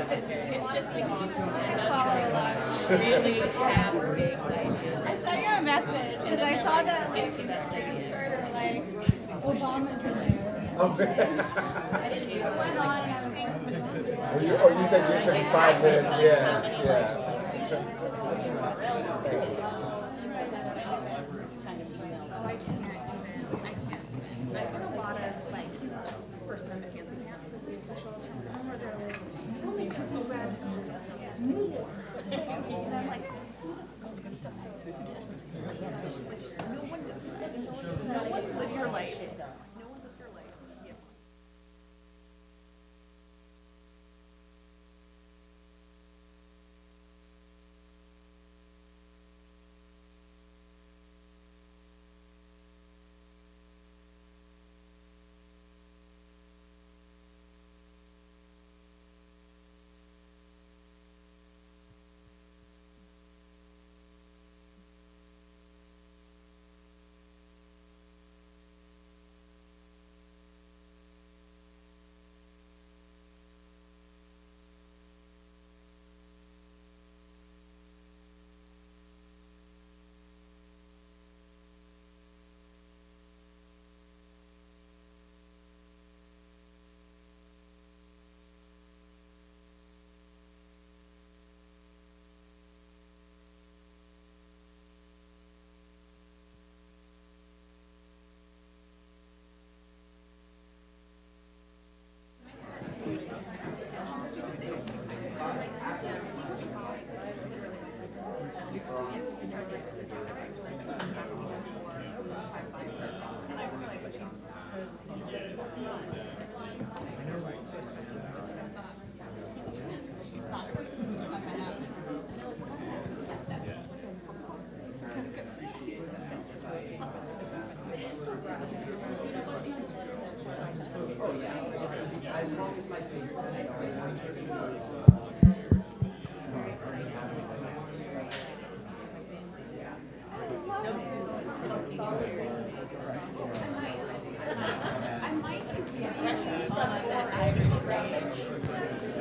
It's just like really fabricated ideas. I sent you a message because I saw that like Obama's in there. It went on and I was listening. You said you're taking 5 minutes, yeah. I've heard a lot of like First Amendment fancy pants is the official term, where they're like, oh, red. And I'm like, good stuff. No one does that. No one lives your life. No one lives your life. Yeah.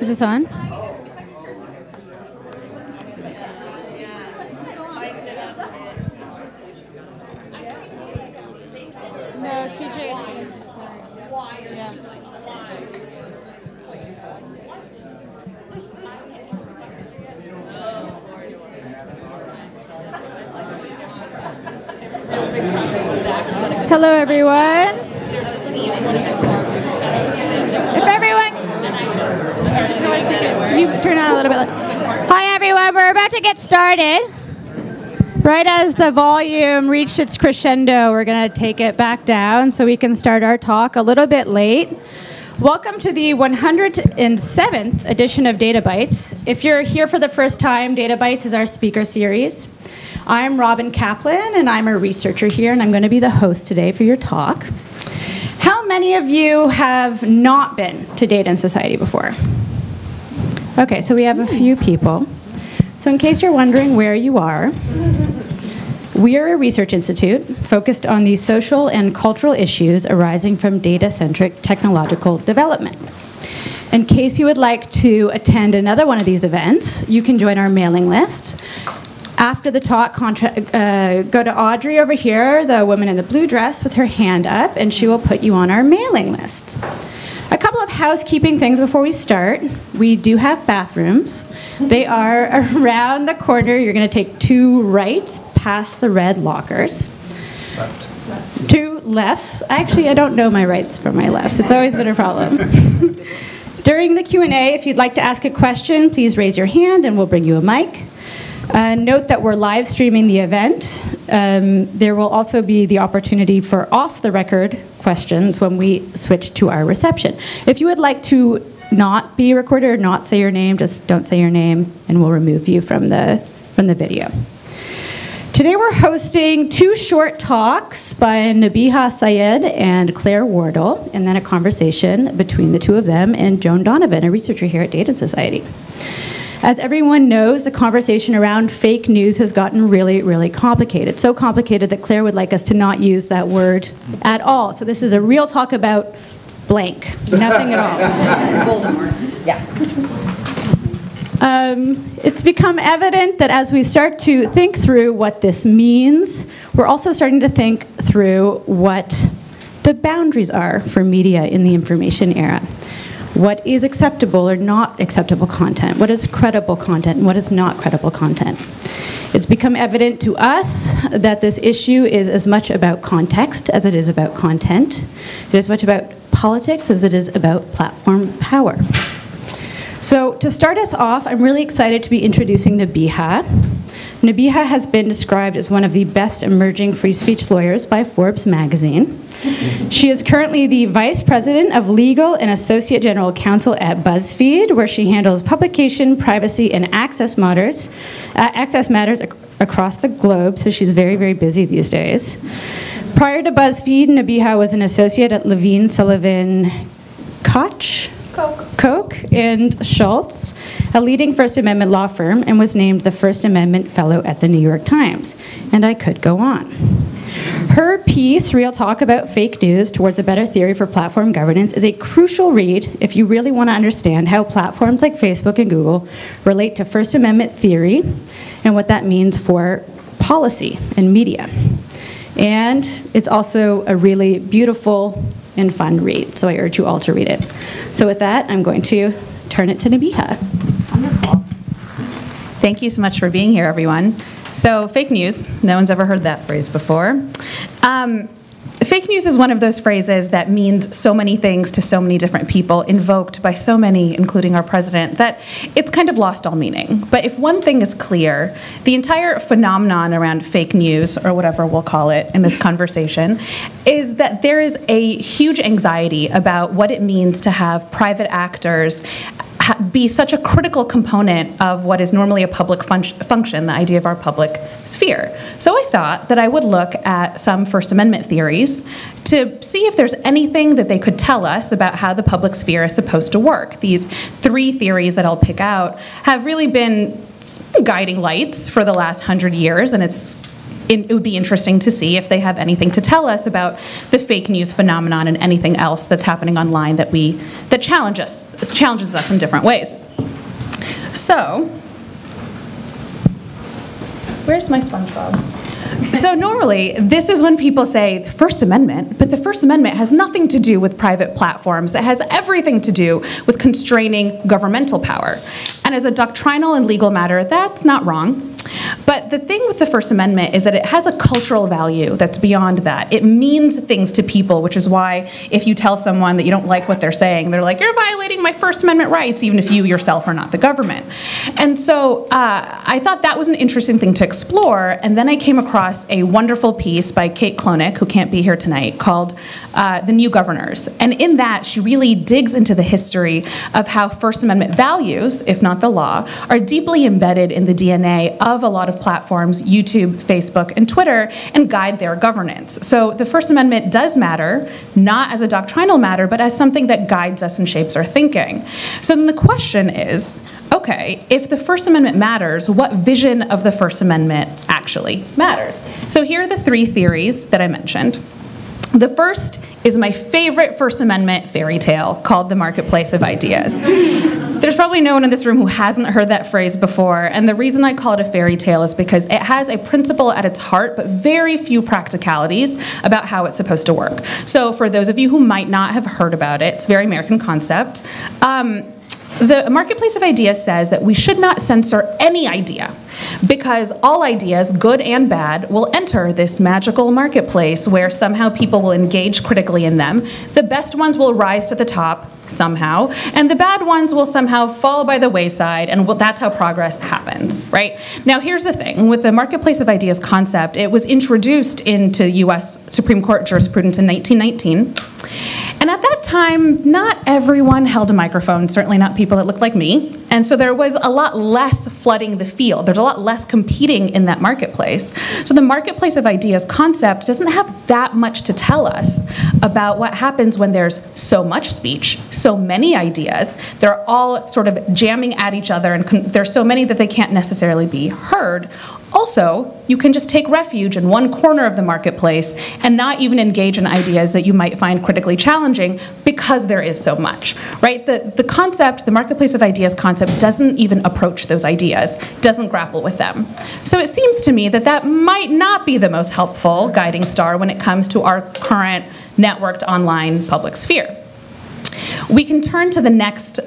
Is this on? No, CJ. Yeah. Hello, everyone. If everyone, can you turn on a little bit? Hi, everyone. We're about to get started. Right as the volume reached its crescendo, we're going to take it back down so we can start our talk a little bit late. Welcome to the 107th edition of Databites. If you're here for the first time, Databites is our speaker series. I'm Robin Kaplan, and I'm a researcher here, and I'm going to be the host today for your talk. How many of you have not been to Data and Society before? Okay, so we have a few people. So in case you're wondering where you are, we are a research institute focused on the social and cultural issues arising from data-centric technological development. In case you would like to attend another one of these events, you can join our mailing list. After the talk, go to Audrey over here, the woman in the blue dress with her hand up, and she will put you on our mailing list. A couple of housekeeping things before we start. We do have bathrooms. They are around the corner. You're going to take 2 rights past the red lockers. Left. 2 lefts. Actually, I don't know my rights from my lefts. It's always been a problem. During the Q&A, if you'd like to ask a question, please raise your hand and we'll bring you a mic. Note that we're live streaming the event. There will also be the opportunity for off-the-record questions when we switch to our reception. If you would like to not be recorded or not say your name, just don't say your name, and we'll remove you from the video. Today we're hosting 2 short talks by Nabiha Syed and Claire Wardle, and then a conversation between the 2 of them and Joan Donovan, a researcher here at Data and Society. As everyone knows, the conversation around fake news has gotten really, really complicated. So complicated that Claire would like us to not use that word at all. So this is a real talk about blank. Nothing at all. Voldemort. Yeah. It's become evident that as we start to think through what this means, we're also starting to think through what the boundaries are for media in the information era. What is acceptable or not acceptable content? What is credible content and what is not credible content? It's become evident to us that this issue is as much about context as it is about content. It is as much about politics as it is about platform power. So to start us off, I'm really excited to be introducing Nabiha. Nabiha has been described as one of the best emerging free speech lawyers by Forbes magazine. She is currently the Vice President of Legal and Associate General Counsel at BuzzFeed, where she handles publication, privacy, and access matters across the globe, so she's very, very busy these days. Prior to BuzzFeed, Nabiha was an associate at Levine, Sullivan, Koch and Schultz, a leading First Amendment law firm, and was named the First Amendment Fellow at the New York Times. And I could go on. Her piece, Real Talk About Fake News Towards a Better Theory for Platform Governance, is a crucial read if you really want to understand how platforms like Facebook and Google relate to First Amendment theory and what that means for policy and media. And it's also a really beautiful and fun read, so I urge you all to read it. So with that, I'm going to turn it to Nabiha. Wonderful. Thank you so much for being here, everyone. So fake news, no one's ever heard that phrase before. Fake news is one of those phrases that means so many things to so many different people, invoked by so many, including our president, that it's kind of lost all meaning. But if one thing is clear, the entire phenomenon around fake news, or whatever we'll call it in this conversation, is that there is a huge anxiety about what it means to have private actors be such a critical component of what is normally a public function, the idea of our public sphere. So I thought that I would look at some First Amendment theories to see if there's anything that they could tell us about how the public sphere is supposed to work. These three theories that I'll pick out have really been guiding lights for the last 100 years, and it would be interesting to see if they have anything to tell us about the fake news phenomenon and anything else that's happening online that challenges us in different ways. So, where's my SpongeBob? So normally, this is when people say the First Amendment, but the First Amendment has nothing to do with private platforms. It has everything to do with constraining governmental power. And as a doctrinal and legal matter, that's not wrong. But the thing with the First Amendment is that it has a cultural value that's beyond that. It means things to people, which is why if you tell someone that you don't like what they're saying, they're like, you're violating my First Amendment rights, even if you yourself are not the government. And so I thought that was an interesting thing to explore, and then I came across a wonderful piece by Kate Klonick, who can't be here tonight, called The New Governors. And in that, she really digs into the history of how First Amendment values, if not the law, are deeply embedded in the DNA of a lot of platforms, YouTube, Facebook, and Twitter, and guide their governance. So the First Amendment does matter, not as a doctrinal matter, but as something that guides us and shapes our thinking. So then the question is, okay, if the First Amendment matters, what vision of the First Amendment actually matters? So here are the three theories that I mentioned. The first is my favorite First Amendment fairy tale called The Marketplace of Ideas. There's probably no one in this room who hasn't heard that phrase before, and the reason I call it a fairy tale is because it has a principle at its heart, but very few practicalities about how it's supposed to work. So for those of you who might not have heard about it, it's a very American concept. The Marketplace of Ideas says that we should not censor any idea, because all ideas, good and bad, will enter this magical marketplace where somehow people will engage critically in them. The best ones will rise to the top somehow, and the bad ones will somehow fall by the wayside, and that's how progress happens, right? Now here's the thing, with the Marketplace of Ideas concept, it was introduced into US Supreme Court jurisprudence in 1919, and at that time, not everyone held a microphone, certainly not people that looked like me, and so there was a lot less flooding the field. There's a lot less competing in that marketplace. So the Marketplace of Ideas concept doesn't have that much to tell us about what happens when there's so much speech, so many ideas, they're all sort of jamming at each other, and there's so many that they can't necessarily be heard. Also, you can just take refuge in one corner of the marketplace and not even engage in ideas that you might find critically challenging because there is so much, right? The concept, the marketplace of ideas concept, doesn't even approach those ideas, doesn't grapple with them. So it seems to me that that might not be the most helpful guiding star when it comes to our current networked online public sphere. We can turn to the next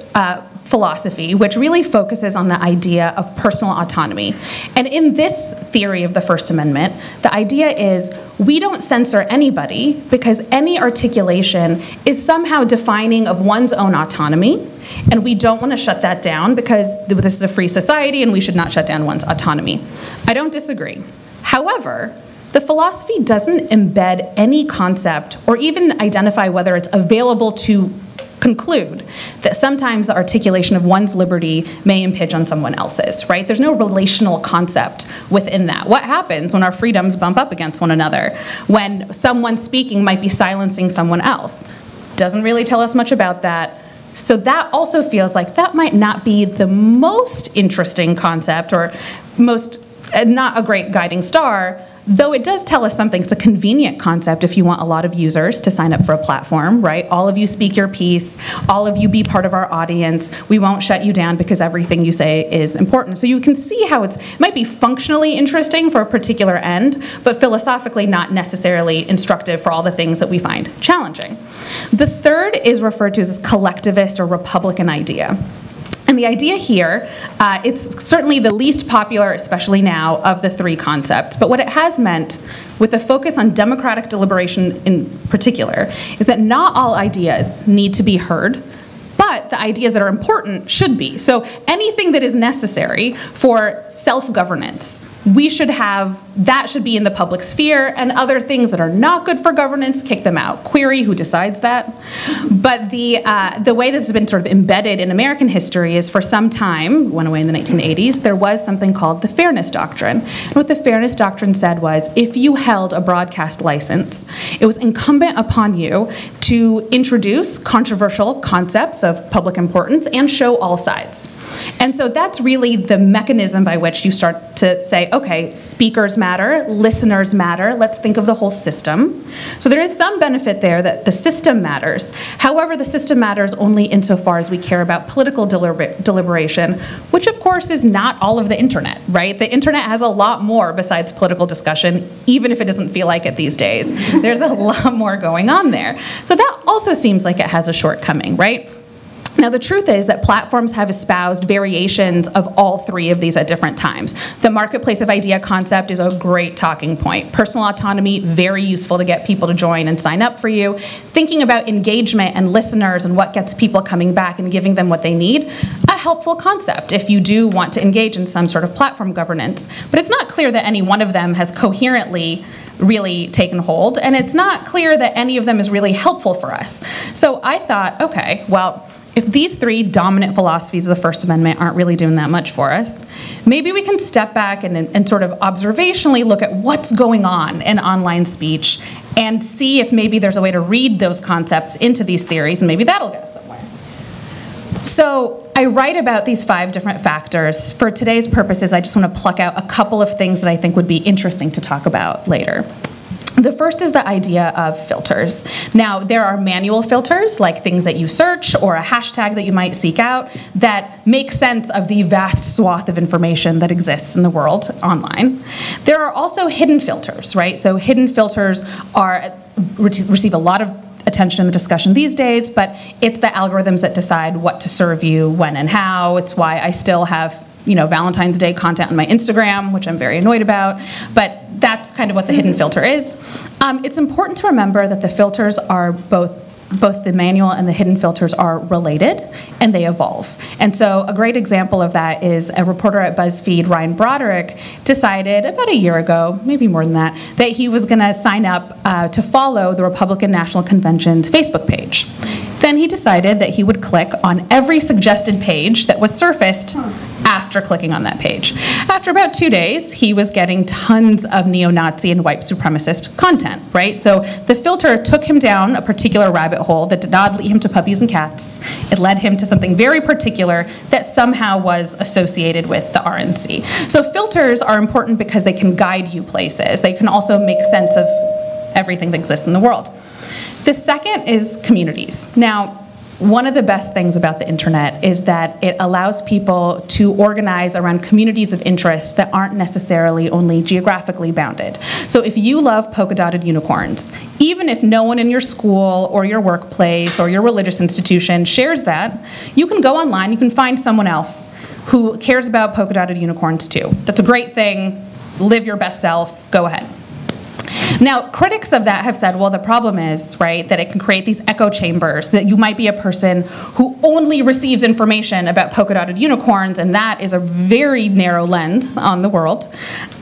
philosophy, which really focuses on the idea of personal autonomy. And in this theory of the First Amendment, the idea is we don't censor anybody because any articulation is somehow defining of one's own autonomy, and we don't want to shut that down because this is a free society and we should not shut down one's autonomy. I don't disagree. However, the philosophy doesn't embed any concept or even identify whether it's available to conclude that sometimes the articulation of one's liberty may impinge on someone else's, right? There's no relational concept within that. What happens when our freedoms bump up against one another? When someone speaking might be silencing someone else? Doesn't really tell us much about that. So that also feels like that might not be the most interesting concept or most, not a great guiding star, though it does tell us something. It's a convenient concept if you want a lot of users to sign up for a platform, right? All of you speak your piece, all of you be part of our audience. We won't shut you down because everything you say is important. So you can see how it might be functionally interesting for a particular end, but philosophically not necessarily instructive for all the things that we find challenging. The third is referred to as collectivist or Republican idea. And the idea here, it's certainly the least popular, especially now, of the three concepts. But what it has meant, with a focus on democratic deliberation in particular, is that not all ideas need to be heard, but the ideas that are important should be. So anything that is necessary for self-governance, we should have, that should be in the public sphere, and other things that are not good for governance, kick them out. Query who decides that. But the way that's been sort of embedded in American history is for some time, went away in the 1980s, there was something called the Fairness Doctrine. And what the Fairness Doctrine said was, if you held a broadcast license, it was incumbent upon you to introduce controversial concepts of public importance and show all sides. And so that's really the mechanism by which you start to say, okay, speakers matter, listeners matter, let's think of the whole system. So there is some benefit there that the system matters. However, the system matters only insofar as we care about political deliberation, which of course is not all of the internet, right? The internet has a lot more besides political discussion, even if it doesn't feel like it these days. There's a lot more going on there. So that also seems like it has a shortcoming, right? Now, the truth is that platforms have espoused variations of all three of these at different times. The marketplace of idea concept is a great talking point. Personal autonomy, very useful to get people to join and sign up for you. Thinking about engagement and listeners and what gets people coming back and giving them what they need, a helpful concept if you do want to engage in some sort of platform governance. But it's not clear that any one of them has coherently really taken hold, and it's not clear that any of them is really helpful for us. So I thought, okay, well, if these three dominant philosophies of the First Amendment aren't really doing that much for us, maybe we can step back and sort of observationally look at what's going on in online speech and see if maybe there's a way to read those concepts into these theories, and maybe that'll get us somewhere. So I write about these 5 different factors. For today's purposes, I just want to pluck out a couple of things that I think would be interesting to talk about later. The first is the idea of filters. Now, there are manual filters, like things that you search or a hashtag that you might seek out, that make sense of the vast swath of information that exists in the world online. There are also hidden filters, right? So hidden filters receive a lot of attention in the discussion these days, but it's the algorithms that decide what to serve you, when and how. It's why I still have Valentine's Day content on my Instagram, which I'm very annoyed about, but that's kind of what the hidden filter is. It's important to remember that the filters are both the manual and the hidden filters are related, and they evolve. And so a great example of that is a reporter at BuzzFeed, Ryan Broderick, decided about a year ago, maybe more than that he was going to sign up to follow the Republican National Convention's Facebook page. Then he decided that he would click on every suggested page that was surfaced after clicking on that page. After about 2 days, he was getting tons of neo-Nazi and white supremacist content, right? So the filter took him down a particular rabbit hole that did not lead him to puppies and cats. It led him to something very particular that somehow was associated with the RNC. So filters are important because they can guide you places. They can also make sense of everything that exists in the world. The second is communities. Now, one of the best things about the internet is that it allows people to organize around communities of interest that aren't necessarily only geographically bounded. So if you love polka-dotted unicorns, even if no one in your school or your workplace or your religious institution shares that, you can go online, you can find someone else who cares about polka-dotted unicorns too. That's a great thing. Live your best self. Go ahead. Now, critics of that have said, well, the problem is, right, that it can create these echo chambers, that you might be a person who only receives information about polka-dotted unicorns, and that is a very narrow lens on the world.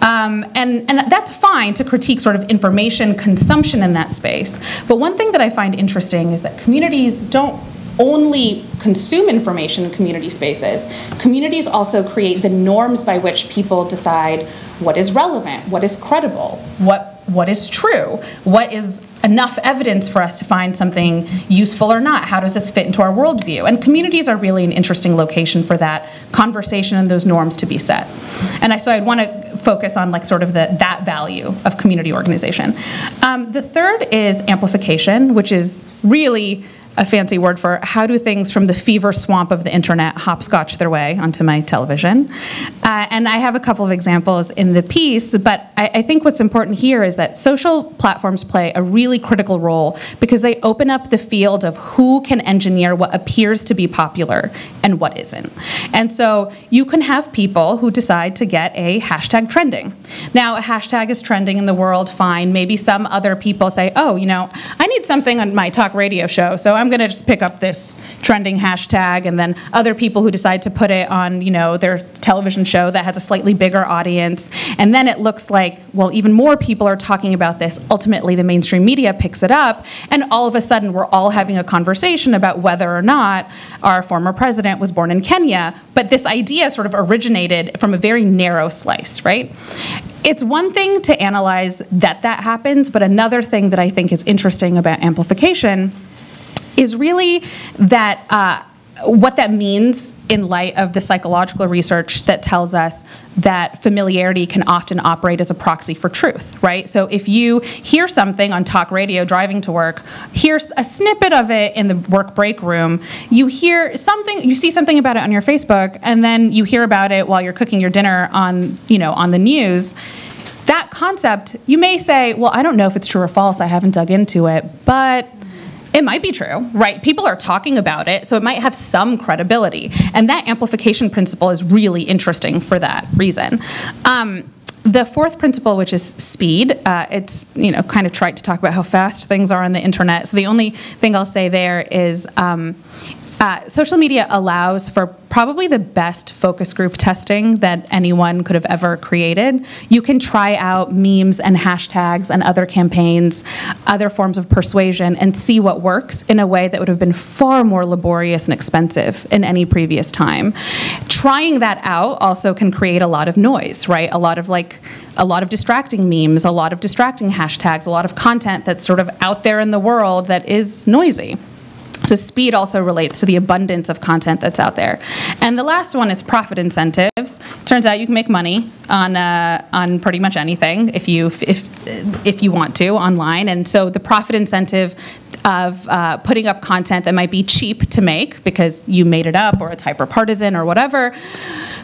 And that's fine to critique sort of information consumption in that space. But one thing that I find interesting is that communities don't only consume information in community spaces. Communities also create the norms by which people decide what is relevant, what is credible, what is true, what is enough evidence for us to find something useful or not, how does this fit into our worldview? And communities are really an interesting location for that conversation and those norms to be set. And so I'd want to focus on like sort of that value of community organization. The third is amplification, which is really a fancy word for how do things from the fever swamp of the internet hopscotch their way onto my television. And I have a couple of examples in the piece, but I think what's important here is that social platforms play a really critical role because they open up the field of who can engineer what appears to be popular and what isn't. And so you can have people who decide to get a hashtag trending. Now, a hashtag is trending in the world, fine. Maybe some other people say, oh, you know, I need something on my talk radio show, so I'm going to just pick up this trending hashtag, and then other people who decide to put it on, you know, their television show that has a slightly bigger audience, and then it looks like, well, even more people are talking about this. Ultimately, the mainstream media picks it up, and all of a sudden, we're all having a conversation about whether or not our former president was born in Kenya, but this idea sort of originated from a very narrow slice, right? It's one thing to analyze that happens, but another thing that I think is interesting about amplification is really that what that means in light of the psychological research that tells us that familiarity can often operate as a proxy for truth, right? So if you hear something on talk radio driving to work, hear a snippet of it in the work break room, you hear something, you see something about it on your Facebook, and then you hear about it while you're cooking your dinner on, you know, on the news. That concept, you may say, well, I don't know if it's true or false, I haven't dug into it, but it might be true, right? People are talking about it, so it might have some credibility. And that amplification principle is really interesting for that reason. The fourth principle, which is speed, it's, you know, kind of trite to talk about how fast things are on the internet. So the only thing I'll say there is social media allows for probably the best focus group testing that anyone could have ever created. You can try out memes and hashtags and other campaigns, other forms of persuasion, and see what works in a way that would have been far more laborious and expensive in any previous time. Trying that out also can create a lot of noise, right? A lot of distracting memes, a lot of distracting hashtags, a lot of content that's sort of out there in the world that is noisy. So speed also relates to the abundance of content that's out there. And the last one is profit incentives. Turns out you can make money on pretty much anything if you want to online. And so the profit incentive of putting up content that might be cheap to make because you made it up or it's hyper-partisan or whatever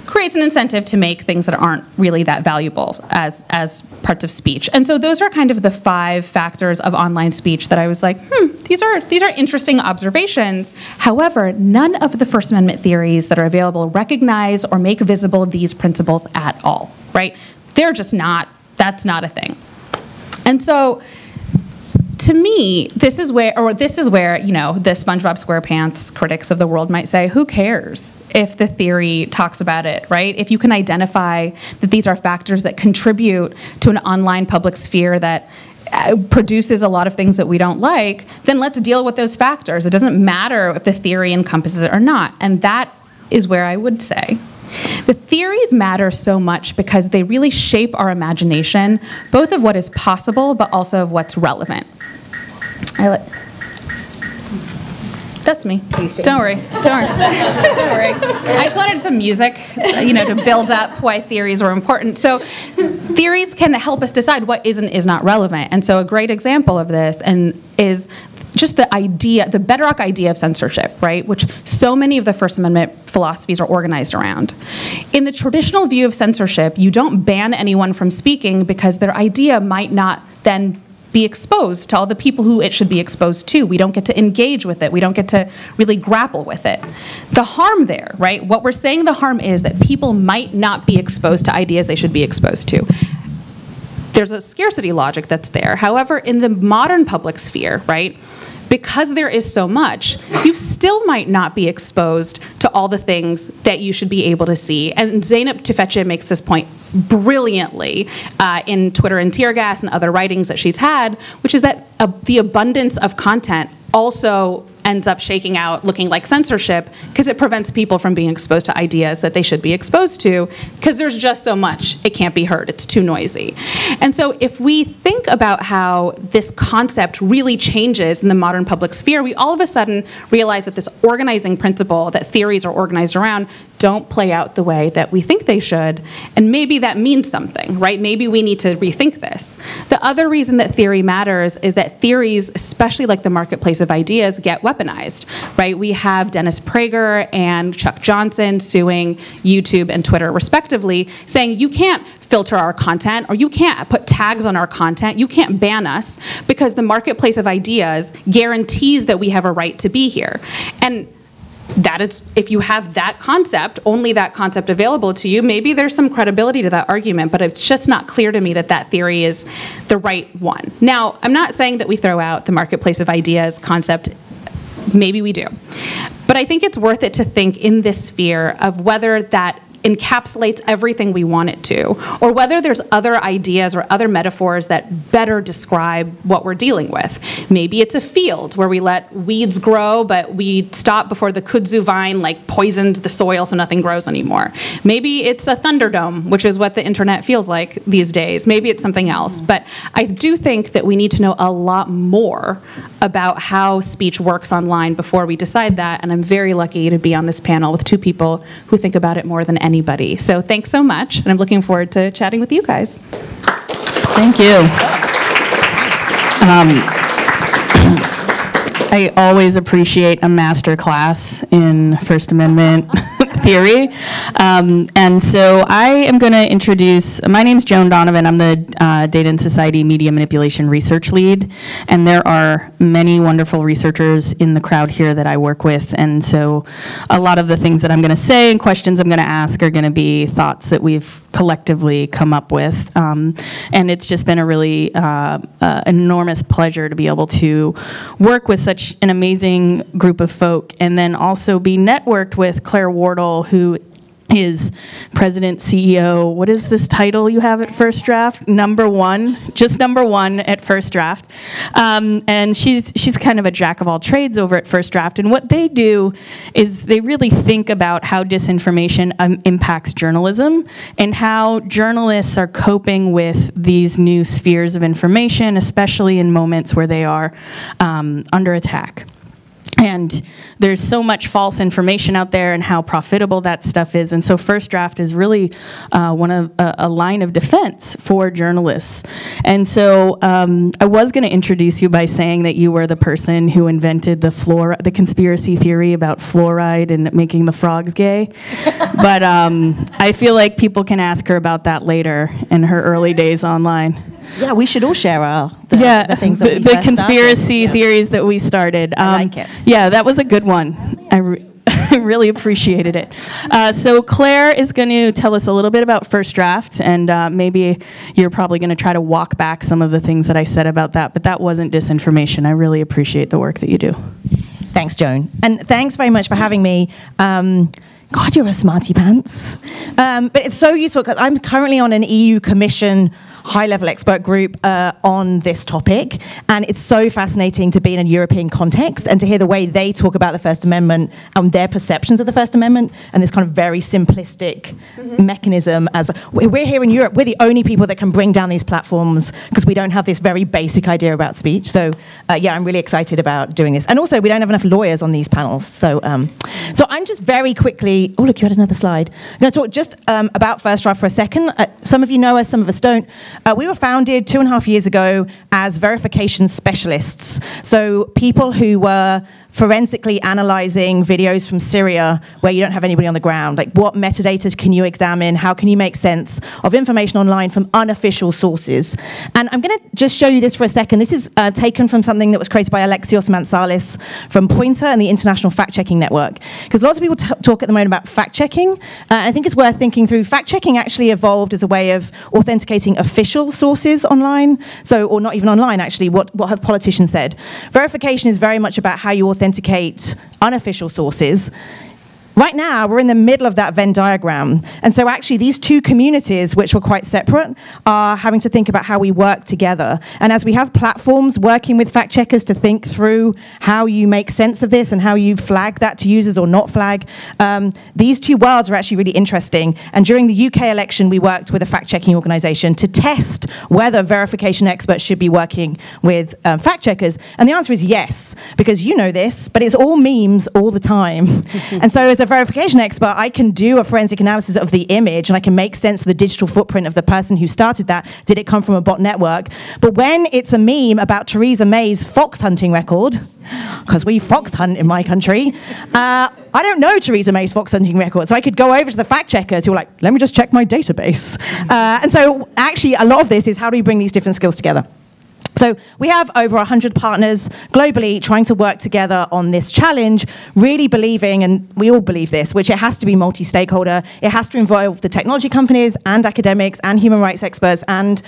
creates an incentive to make things that aren't really that valuable as parts of speech. And so those are kind of the 5 factors of online speech that I was like, these are interesting observations. However, none of the First Amendment theories that are available recognize or make visible these principles at all, right? They're just not, that's not a thing. And so to me, this is where, you know, the SpongeBob SquarePants critics of the world might say, who cares if the theory talks about it, right? If you can identify that these are factors that contribute to an online public sphere that produces a lot of things that we don't like, then let's deal with those factors. It doesn't matter if the theory encompasses it or not. And that is where I would say The theories matter so much because they really shape our imagination, both of what is possible, but also of what's relevant. That's me. Don't worry. Don't worry. I just wanted some music, to build up why theories are important. So theories can help us decide what is and is not relevant. And so a great example of this is just the bedrock idea of censorship, right? Which so many of the First Amendment philosophies are organized around. In the traditional view of censorship, you don't ban anyone from speaking because their idea might not then be exposed to all the people who it should be exposed to. We don't get to engage with it. We don't get to really grapple with it. The harm there, right? What we're saying the harm is that people might not be exposed to ideas they should be exposed to. There's a scarcity logic that's there. However, in the modern public sphere, right, because there is so much, you still might not be exposed to all the things that you should be able to see. And Zeynep Tufekci makes this point brilliantly in Twitter and Tear Gas and other writings that she's had, which is that the abundance of content also ends up shaking out looking like censorship because it prevents people from being exposed to ideas that they should be exposed to because there's just so much. It can't be heard. It's too noisy. And so if we think about how this concept really changes in the modern public sphere, we all of a sudden realize that this organizing principle that theories are organized around don't play out the way that we think they should, and maybe that means something, right? Maybe we need to rethink this. The other reason that theory matters is that theories, especially like the marketplace of ideas, get weaponized, right? We have Dennis Prager and Chuck Johnson suing YouTube and Twitter respectively, saying you can't filter our content or you can't put tags on our content, you can't ban us because the marketplace of ideas guarantees that we have a right to be here. And that is, if you have that concept, only that concept available to you, maybe there's some credibility to that argument, but it's just not clear to me that that theory is the right one. Now, I'm not saying that we throw out the marketplace of ideas concept. Maybe we do. But I think it's worth it to think in this sphere of whether that encapsulates everything we want it to, or whether there's other ideas or other metaphors that better describe what we're dealing with. Maybe it's a field where we let weeds grow, but we stop before the kudzu vine poisoned the soil so nothing grows anymore. Maybe it's a thunderdome, which is what the internet feels like these days. Maybe it's something else. But I do think that we need to know a lot more about how speech works online before we decide that, and I'm very lucky to be on this panel with two people who think about it more than anybody. So thanks so much, and I'm looking forward to chatting with you guys. Thank you. I always appreciate a master class in First Amendment theory. And so I am going to introduce, my name's Joan Donovan. I'm the Data and Society Media Manipulation Research Lead. And there are many wonderful researchers in the crowd here that I work with. And so a lot of the things that I'm going to say and questions I'm going to ask are going to be thoughts that we've collectively come up with. And it's just been a really enormous pleasure to be able to work with such an amazing group of folk and then also be networked with Claire Wardle, who is President, CEO, what is this title you have at First Draft? #1, just #1 at First Draft. And she's kind of a jack of all trades over at First Draft. And what they do is they really think about how disinformation impacts journalism and how journalists are coping with these new spheres of information, especially in moments where they are under attack. And there's so much false information out there and how profitable that stuff is. And so First Draft is really a line of defense for journalists. And so I was going to introduce you by saying that you were the person who invented the conspiracy theory about fluoride and making the frogs gay. But I feel like people can ask her about that later in her early days online. Yeah, we should all share the things that we the conspiracy theories that we started. I like it. Yeah, that was a good one. I really appreciated it. So Claire is going to tell us a little bit about First Draft, and maybe you're probably going to try to walk back some of the things that I said about that, but that wasn't disinformation. I really appreciate the work that you do. Thanks, Joan. And thanks very much for having me. God, you're a smarty pants. But it's so useful because I'm currently on an EU Commission high-level expert group on this topic, and it's so fascinating to be in a European context and to hear the way they talk about the First Amendment and their perceptions of the First Amendment and this kind of very simplistic mechanism. As we're here in Europe, we're the only people that can bring down these platforms because we don't have this very basic idea about speech. So yeah, I'm really excited about doing this. And also, we don't have enough lawyers on these panels. So so I'm just very quickly, oh look, you had another slide. I'm going to talk just about First Draft for a second. Some of you know us, some of us don't. We were founded 2.5 years ago as verification specialists. So people who were forensically analyzing videos from Syria where you don't have anybody on the ground. Like, what metadata can you examine? How can you make sense of information online from unofficial sources? And I'm going to just show you this for a second. This is taken from something that was created by Alexios Mantsalis from Pointer and the International Fact-Checking Network. Because lots of people talk at the moment about fact-checking. I think it's worth thinking through. Fact-checking actually evolved as a way of authenticating official sources online. So, or not even online, actually, what have politicians said? Verification is very much about how you authenticate unofficial sources. Right now, we're in the middle of that Venn diagram. And so actually, these two communities, which were quite separate, are having to think about how we work together. And as we have platforms working with fact checkers to think through how you make sense of this and how you flag that to users or not flag, these two worlds are actually really interesting. And during the UK election, we worked with a fact-checking organization to test whether verification experts should be working with fact checkers. And the answer is yes, because you know this, but it's all memes all the time. And so as a verification expert, I can do a forensic analysis of the image and I can make sense of the digital footprint of the person who started that. Did it come from a bot network? But when it's a meme about Theresa May's fox hunting record, because we fox hunt in my country, I don't know Theresa May's fox hunting record. So I could go over to the fact checkers who are like, let me just check my database. And so actually a lot of this is how do we bring these different skills together? So we have over 100 partners globally trying to work together on this challenge, really believing, and we all believe this, which it has to be multi-stakeholder. It has to involve the technology companies and academics and human rights experts and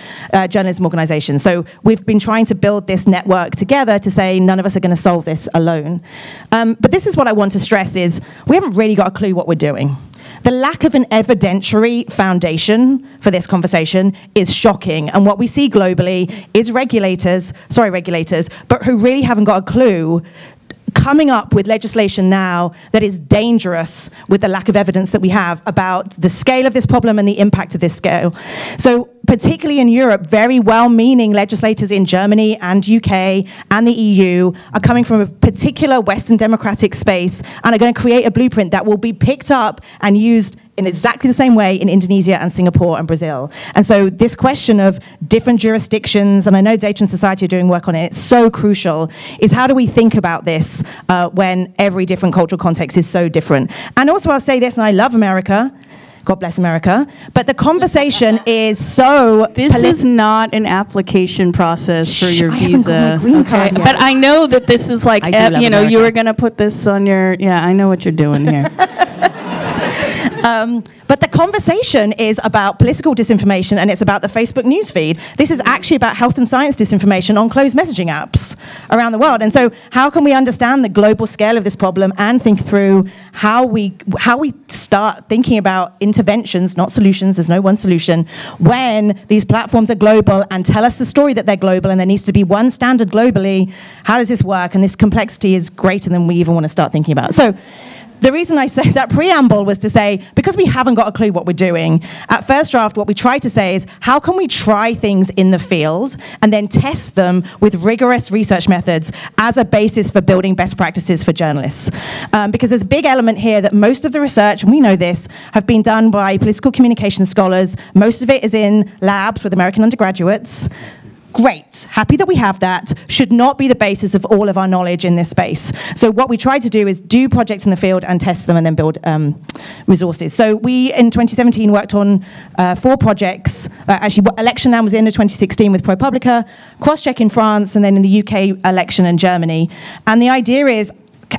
journalism organizations. So we've been trying to build this network together to say none of us are going to solve this alone. But this is what I want to stress is we haven't really got a clue what we're doing. The lack of an evidentiary foundation for this conversation is shocking. And what we see globally is regulators, but who really haven't got a clue, coming up with legislation now that is dangerous with the lack of evidence that we have about the scale of this problem and the impact of this scale. So particularly in Europe, very well-meaning legislators in Germany and UK and the EU are coming from a particular Western democratic space and are going to create a blueprint that will be picked up and used in exactly the same way in Indonesia and Singapore and Brazil. And so this question of different jurisdictions, and I know Data and Society are doing work on it, it's so crucial, is how do we think about this when every different cultural context is so different? And also I'll say this, and I love America, God bless America, but the conversation is so... This is not an application process for your I visa. haven't got my green card yet. But I know that this is like, I do love you know, America. you were going to put this on your... Yeah, I know what you're doing here. But the conversation is about political disinformation and it's about the Facebook newsfeed. This is actually about health and science disinformation on closed messaging apps around the world. And so how can we understand the global scale of this problem and think through how we start thinking about interventions, not solutions, there's no one solution, when these platforms are global and tell us the story that they're global and there needs to be one standard globally. How does this work? And this complexity is greater than we even want to start thinking about. So the reason I said that preamble was to say, because we haven't got a clue what we're doing, at First Draft, what we try to say is, how can we try things in the field and then test them with rigorous research methods as a basis for building best practices for journalists? Because there's a big element here that most of the research, and we know this, have been done by political communication scholars. Most of it is in labs with American undergraduates. Great, happy that we have that, should not be the basis of all of our knowledge in this space. So what we try to do is do projects in the field and test them and then build resources. So we, in 2017, worked on 4 projects. Actually, election now was in 2016 with ProPublica, cross-check in France, and then in the UK election in Germany. And the idea is,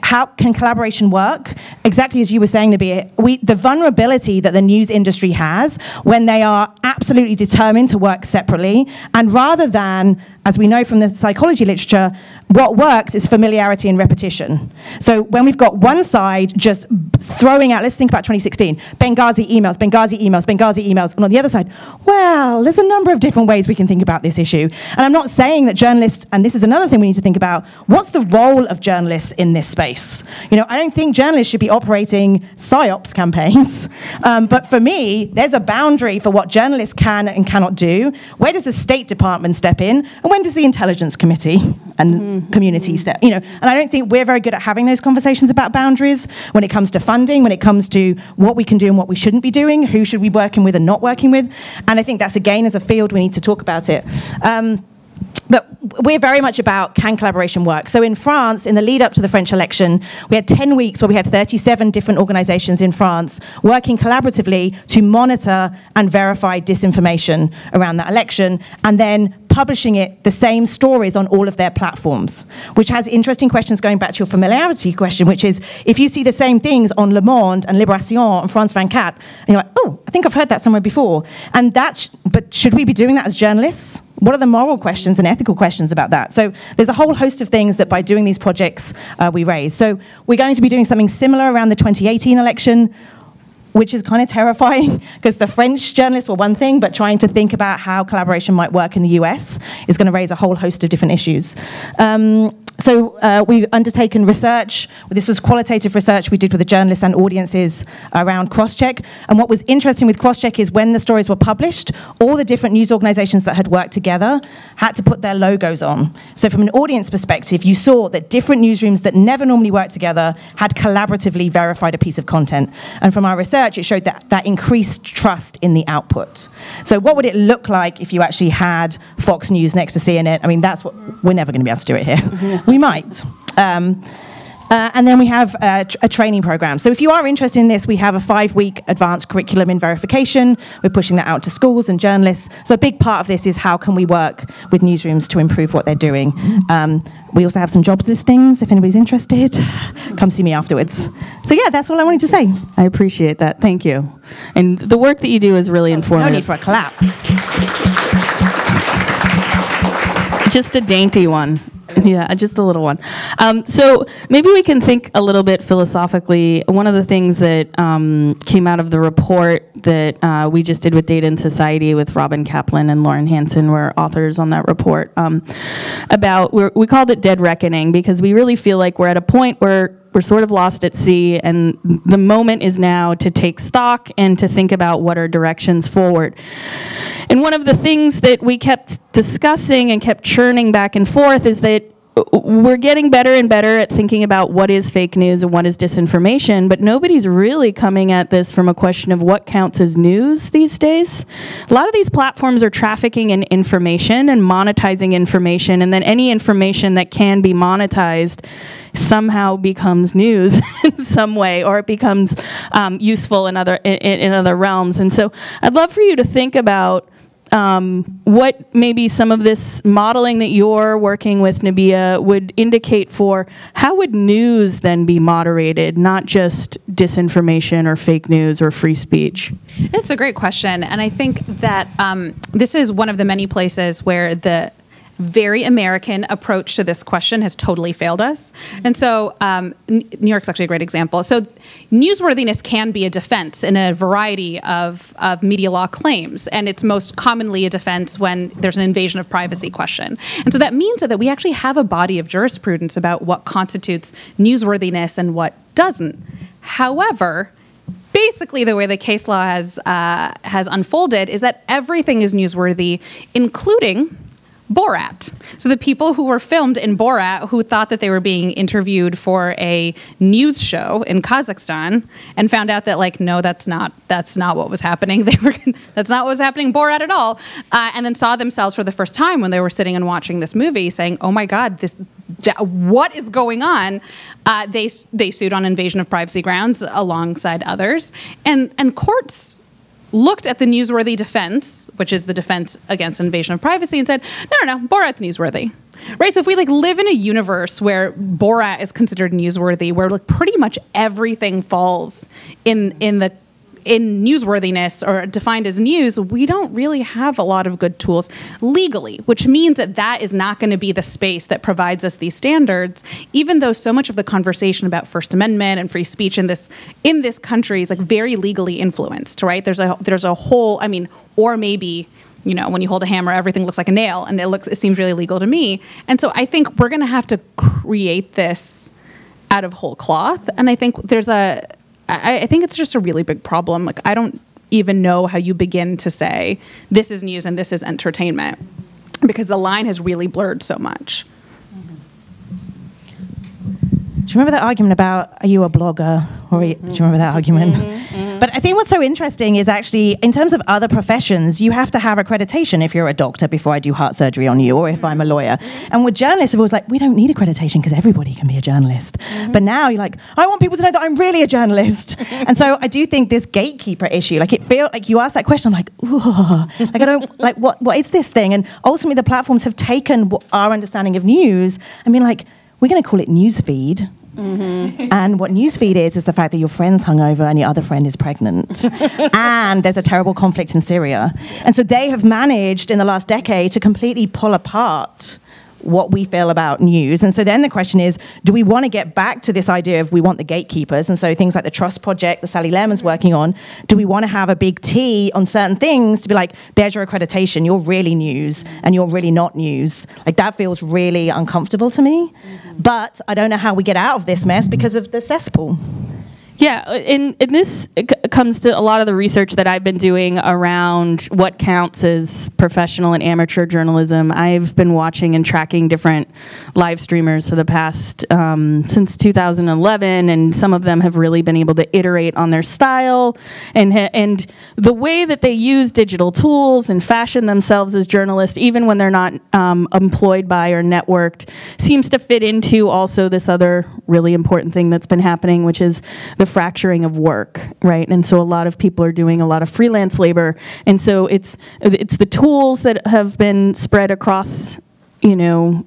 how can collaboration work? Exactly as you were saying, Nabiha, the vulnerability that the news industry has when they are absolutely determined to work separately, and rather than as we know from the psychology literature, what works is familiarity and repetition. So when we've got one side just throwing out, let's think about 2016, Benghazi emails, Benghazi emails, Benghazi emails, and on the other side, well, there's a number of different ways we can think about this issue. And I'm not saying that journalists, and this is another thing we need to think about, what's the role of journalists in this space? You know, I don't think journalists should be operating PSYOPs campaigns, but for me, there's a boundary for what journalists can and cannot do. Where does the State Department step in? And when does the Intelligence Committee and community step, you know? And I don't think we're very good at having those conversations about boundaries when it comes to funding, when it comes to what we can do and what we shouldn't be doing, who should we be working with and not working with. And I think that's, again, as a field, we need to talk about it. But we're very much about, can collaboration work? So in France, in the lead up to the French election, we had 10 weeks where we had 37 different organizations in France working collaboratively to monitor and verify disinformation around that election, and then publishing it, the same stories on all of their platforms, which has interesting questions going back to your familiarity question, which is, if you see the same things on Le Monde and Libération and France 24, and you're like, oh, I think I've heard that somewhere before. And but should we be doing that as journalists? What are the moral questions and ethical questions about that? So there's a whole host of things that by doing these projects we raise. So we're going to be doing something similar around the 2018 election, which is kind of terrifying because the French journalists were one thing, but trying to think about how collaboration might work in the US is going to raise a whole host of different issues. So we've undertaken research. This was qualitative research we did with the journalists and audiences around cross-check. And what was interesting with cross-check is when the stories were published, all the different news organizations that had worked together had to put their logos on. So from an audience perspective, you saw that different newsrooms that never normally worked together had collaboratively verified a piece of content. And from our research, it showed that increased trust in the output. So what would it look like if you actually had Fox News next to CNN? I mean, that's what we're never going to be able to do it here. We might. And then we have a training program. So if you are interested in this, we have a 5-week advanced curriculum in verification. We're pushing that out to schools and journalists. So a big part of this is how can we work with newsrooms to improve what they're doing. We also have some jobs listings. If anybody's interested, come see me afterwards. So yeah, that's all I wanted to say. I appreciate that. Thank you. And the work that you do is really informative. No need for a clap. Just a dainty one. Yeah, just a little one. So maybe we can think a little bit philosophically. One of the things that came out of the report that we just did with Data and Society with Robin Kaplan and Lauren Hansen were authors on that report about, we called it Dead Reckoning because we really feel like we're at a point where we're sort of lost at sea, and the moment is now to take stock and to think about what are directions forward. And one of the things that we kept discussing and kept churning back and forth is that we're getting better and better at thinking about what is fake news and what is disinformation, but nobody's really coming at this from a question of what counts as news these days. A lot of these platforms are trafficking in information and monetizing information, and then any information that can be monetized somehow becomes news in some way, or it becomes useful in other realms. And so I'd love for you to think about what maybe some of this modeling that you're working with, Nabiha, would indicate for how would news then be moderated, not just disinformation or fake news or free speech? It's a great question. And I think that this is one of the many places where the very American approach to this question has totally failed us. And so New York's actually a great example. So newsworthiness can be a defense in a variety of media law claims. And it's most commonly a defense when there's an invasion of privacy question. And so that means that we actually have a body of jurisprudence about what constitutes newsworthiness and what doesn't. However, basically the way the case law has unfolded is that everything is newsworthy, including Borat. So the people who were filmed in Borat, who thought that they were being interviewed for a news show in Kazakhstan, and found out that, like, no, that's not what was happening. That's not what was happening in Borat at all. And then saw themselves for the first time when they were sitting and watching this movie, saying, "Oh my God, what is going on?" They sued on invasion of privacy grounds alongside others, and courts looked at the newsworthy defense, which is the defense against invasion of privacy, and said, no, Borat's newsworthy. Right? So if we live in a universe where Borat is considered newsworthy, where pretty much everything falls in the in newsworthiness or defined as news, we don't really have a lot of good tools legally, which means that that is not going to be the space that provides us these standards, even though so much of the conversation about First Amendment and free speech in this country is like very legally influenced, right? There's a whole, I mean, or maybe, you know, when you hold a hammer, everything looks like a nail, and it seems really legal to me. And so I think we're going to have to create this out of whole cloth. And I think I think it's just a really big problem. Like, I don't even know how you begin to say this is news and this is entertainment, because the line has really blurred so much. Do you remember that argument about, are you a blogger? Or do you remember that argument? But I think what's so interesting is actually, in terms of other professions, you have to have accreditation if you're a doctor before I do heart surgery on you, or if I'm a lawyer. And with journalists, it was like, we don't need accreditation because everybody can be a journalist. But now you're like, I want people to know that I'm really a journalist. And so I do think this gatekeeper issue, like it feels like you ask that question, I'm like, ooh, like I don't, like what is this thing? And ultimately the platforms have taken our understanding of news and been like, we're going to call it newsfeed. And what newsfeed is the fact that your friend's hungover and your other friend is pregnant. And there's a terrible conflict in Syria. And so they have managed in the last decade to completely pull apart what we feel about news. And so then the question is, do we want to get back to this idea of we want the gatekeepers? And so things like the Trust Project that Sally Lehrman's working on, do we want to have a big T on certain things to be like, there's your accreditation, you're really news and you're really not news? Like that feels really uncomfortable to me. But I don't know how we get out of this mess because of the cesspool. Yeah, and this comes to a lot of the research that I've been doing around what counts as professional and amateur journalism. I've been watching and tracking different live streamers for the past, since 2011, and some of them have really been able to iterate on their style and the way that they use digital tools and fashion themselves as journalists, even when they're not employed by or networked, seems to fit into also this other really important thing that's been happening, which is the fracturing of work, right? And so a lot of people are doing a lot of freelance labor, and so it's the tools that have been spread across, you know,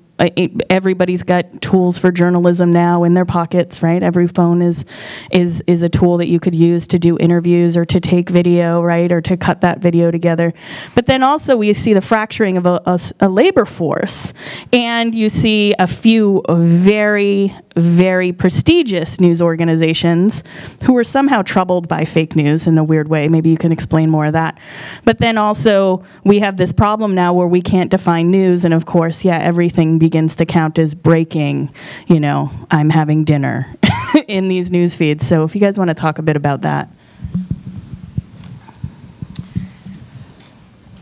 everybody's got tools for journalism now in their pockets, right? Every phone is a tool that you could use to do interviews or to take video, right? Or to cut that video together. But then also we see the fracturing of a labor force, and you see a few very, very prestigious news organizations who are somehow troubled by fake news in a weird way. Maybe you can explain more of that. But then also we have this problem now where we can't define news, and of course, yeah, everything begins to count as breaking, you know, I'm having dinner in these news feeds. So if you guys want to talk a bit about that.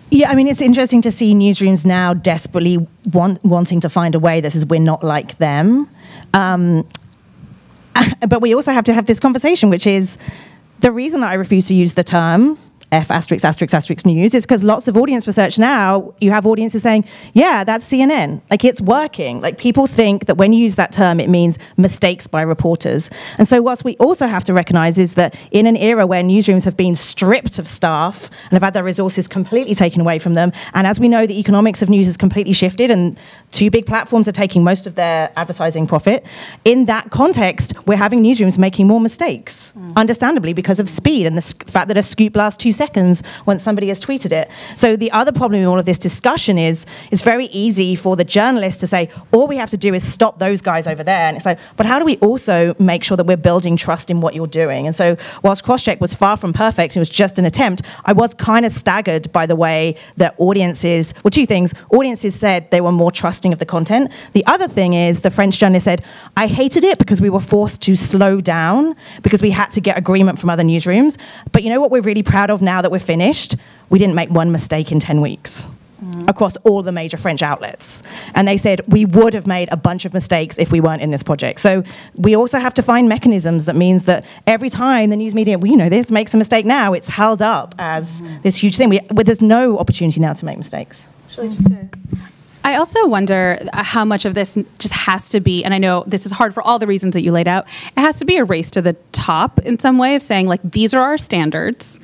Yeah, I mean, it's interesting to see newsrooms now desperately wanting to find a way that says we're not like them. But we also have to have this conversation, which is the reason that I refuse to use the term F*** news is because lots of audience research now, you have audiences saying, yeah, that's CNN. Like, it's working. Like, people think that when you use that term, it means mistakes by reporters. And so what we also have to recognize is that in an era where newsrooms have been stripped of staff and have had their resources completely taken away from them, and as we know, the economics of news has completely shifted, and two big platforms are taking most of their advertising profit, in that context, we're having newsrooms making more mistakes, understandably, because of speed and the fact that a scoop lasts 2 seconds once somebody has tweeted it. So the other problem in all of this discussion is it's very easy for the journalist to say, all we have to do is stop those guys over there. And it's like, but how do we also make sure that we're building trust in what you're doing? And so whilst Crosscheck was far from perfect, it was just an attempt, I was kind of staggered by the way that audiences, well, two things, audiences said they were more trusting of the content. The other thing is the French journalist said, I hated it because we were forced to slow down because we had to get agreement from other newsrooms. But you know what we're really proud of now that we're finished? We didn't make one mistake in 10 weeks across all the major French outlets. And they said, we would have made a bunch of mistakes if we weren't in this project. So we also have to find mechanisms that means that every time the news media, well, you know, this makes a mistake now, it's held up as this huge thing. There's no opportunity now to make mistakes. I also wonder how much of this just has to be, and I know this is hard for all the reasons that you laid out, it has to be a race to the top in some way of saying, like, these are our standards,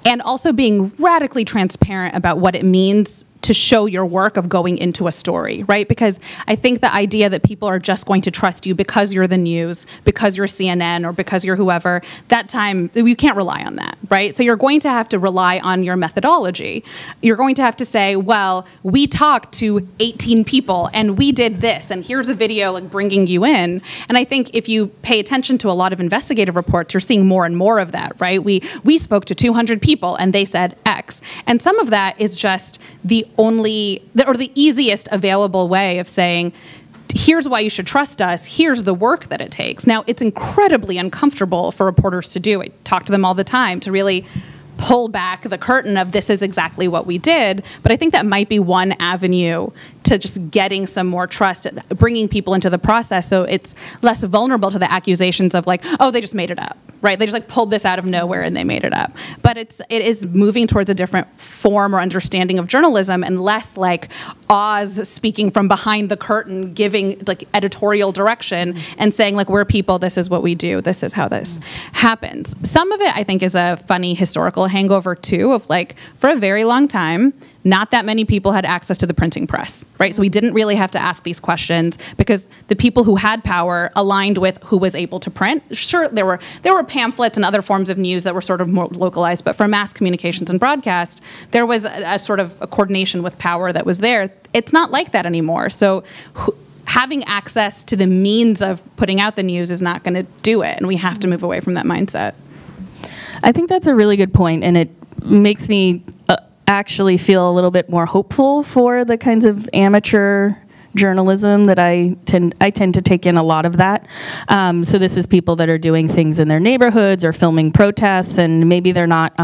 and also being radically transparent about what it means to show your work of going into a story, right? Because I think the idea that people are just going to trust you because you're the news, because you're CNN, or because you're whoever, that time, you can't rely on that, right? So you're going to have to rely on your methodology. You're going to have to say, well, we talked to 18 people and we did this, and here's a video like bringing you in. And I think if you pay attention to a lot of investigative reports, you're seeing more and more of that, right? We spoke to 200 people and they said X. And some of that is just the easiest available way of saying, here's why you should trust us, here's the work that it takes. Now, it's incredibly uncomfortable for reporters to do. I talk to them all the time to really pull back the curtain of this is exactly what we did, but I think that might be one avenue to just getting some more trust, bringing people into the process so it's less vulnerable to the accusations of like, oh, they just made it up, right? They just like pulled this out of nowhere and they made it up. But it is moving towards a different form or understanding of journalism and less like Oz speaking from behind the curtain, giving like editorial direction and saying like, we're people, this is what we do, this is how this happens. Some of it I think is a funny historical hangover too of like, for a very long time, not that many people had access to the printing press, right? So we didn't really have to ask these questions because the people who had power aligned with who was able to print. Sure, there were pamphlets and other forms of news that were sort of more localized, but for mass communications and broadcast, there was a sort of a coordination with power that was there. It's not like that anymore. So having access to the means of putting out the news is not going to do it, and we have to move away from that mindset. I think that's a really good point, and it makes me actually feel a little bit more hopeful for the kinds of amateur journalism that I tend to take in a lot of that. So this is people that are doing things in their neighborhoods or filming protests, and maybe they're not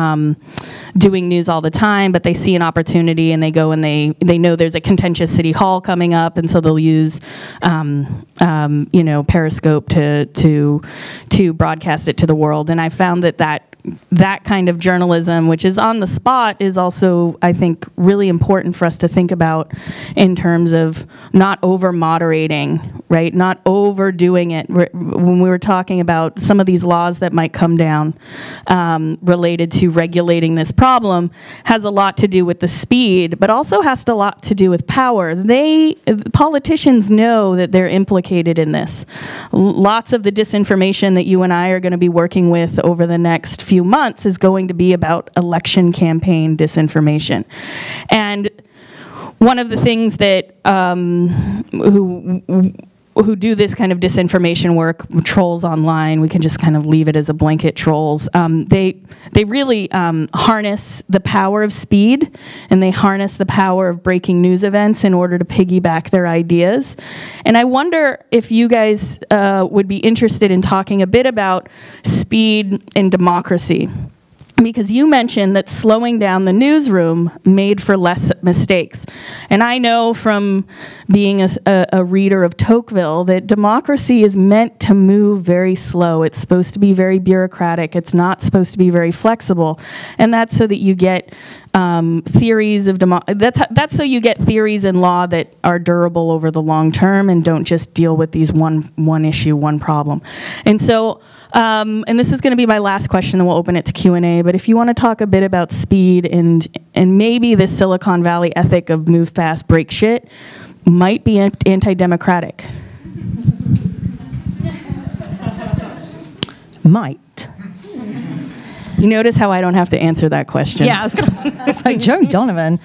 doing news all the time, but they see an opportunity and they go and they know there's a contentious city hall coming up, and so they'll use Periscope to broadcast it to the world. And I found that kind of journalism, which is on the spot, is also, I think, really important for us to think about in terms of not over-moderating, right? Not overdoing it. When we were talking about some of these laws that might come down related to regulating this problem, has a lot to do with the speed, but also has a lot to do with power. Politicians know that they're implicated in this. Lots of the disinformation that you and I are going to be working with over the next few months is going to be about election campaign disinformation. And one of the things that who do this kind of disinformation work, trolls online, we can just kind of leave it as a blanket trolls, they really harness the power of speed, and they harness the power of breaking news events in order to piggyback their ideas. And I wonder if you guys would be interested in talking a bit about speed and democracy. Because you mentioned that slowing down the newsroom made for less mistakes. And I know from being a reader of Tocqueville that democracy is meant to move very slow. It's supposed to be very bureaucratic. It's not supposed to be very flexible. And that's so that you get theories of that's so you get theories in law that are durable over the long term and don't just deal with these one issue, one problem. And so and this is going to be my last question, and we'll open it to Q&A, but if you want to talk a bit about speed and maybe the Silicon Valley ethic of move fast, break shit might be anti-democratic. Might. You notice how I don't have to answer that question. Yeah, I was like, Joan, Donovan.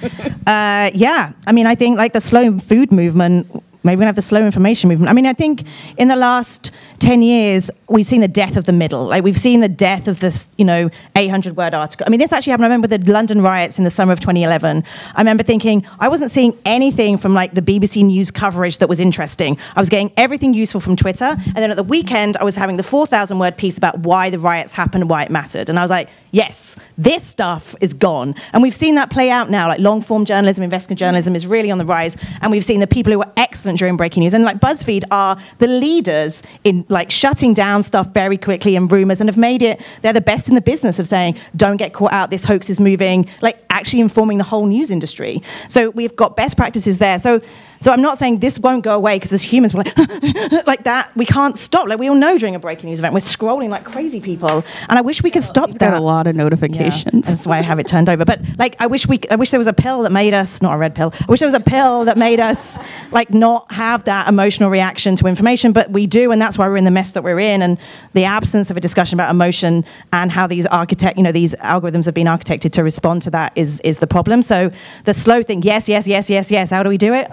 Yeah, I mean, I think like the slow food movement, maybe we're going to have the slow information movement. I mean, I think in the last 10 years, we've seen the death of the middle. Like, we've seen the death of this, 800-word article. I mean, this actually happened, I remember the London riots in the summer of 2011. I remember thinking, I wasn't seeing anything from, like, the BBC News coverage that was interesting. I was getting everything useful from Twitter, and then at the weekend, I was having the 4,000-word piece about why the riots happened and why it mattered. And I was like, yes, this stuff is gone. And we've seen that play out now. Like, long-form journalism, investigative journalism is really on the rise, and we've seen the people who were excellent during breaking news. And, like, BuzzFeed are the leaders in, like, shutting down stuff very quickly and rumors, and have made it, they're the best in the business of saying, don't get caught out, this hoax is moving, like actually informing the whole news industry. So we've got best practices there. So So I'm not saying this won't go away because as humans we're like, like that. We can't stop. Like we all know during a breaking news event, we're scrolling like crazy people. And I wish we could stop that. Got a lot of notifications. Yeah, that's why I have it turned over. But like, I wish there was a pill that made us, not a red pill, I wish there was a pill that made us like not have that emotional reaction to information, but we do. And that's why we're in the mess that we're in. And the absence of a discussion about emotion and how these these algorithms have been architected to respond to that is the problem. So the slow thing, yes, yes, yes, yes, yes. How do we do it?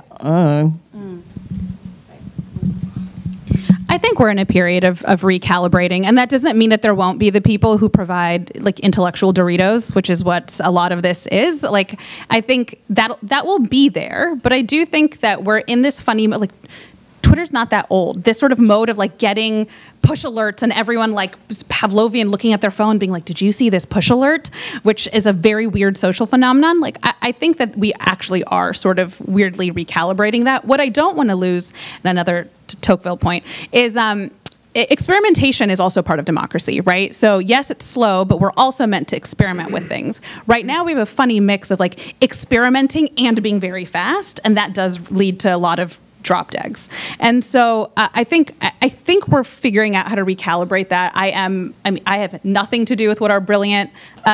I think we're in a period of recalibrating, and that doesn't mean that there won't be the people who provide like intellectual Doritos, which is what a lot of this is. Like, I think that will be there, but I do think that we're in this funny like. Twitter's not that old. This sort of mode of like getting push alerts and everyone like Pavlovian looking at their phone being like, did you see this push alert? Which is a very weird social phenomenon. Like, I think that we actually are sort of weirdly recalibrating that. What I don't want to lose, and another Tocqueville point, is experimentation is also part of democracy, right? So yes, it's slow, but we're also meant to experiment with things. Right now we have a funny mix of like experimenting and being very fast, and that does lead to a lot of dropped eggs. And so I think we're figuring out how to recalibrate that. I have nothing to do with what our brilliant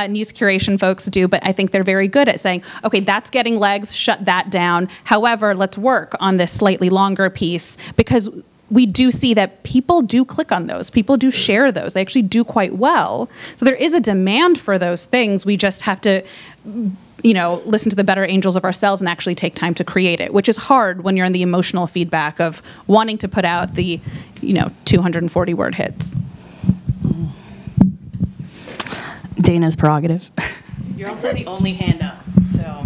news curation folks do, but I think they're very good at saying, okay, that's getting legs, shut that down. However, let's work on this slightly longer piece, because we do see that people do click on those. People do share those. They actually do quite well. So there is a demand for those things. We just have to listen to the better angels of ourselves and actually take time to create it, which is hard when you're in the emotional feedback of wanting to put out the, 240 word hits. Dana's prerogative. You're also the only hand up, so.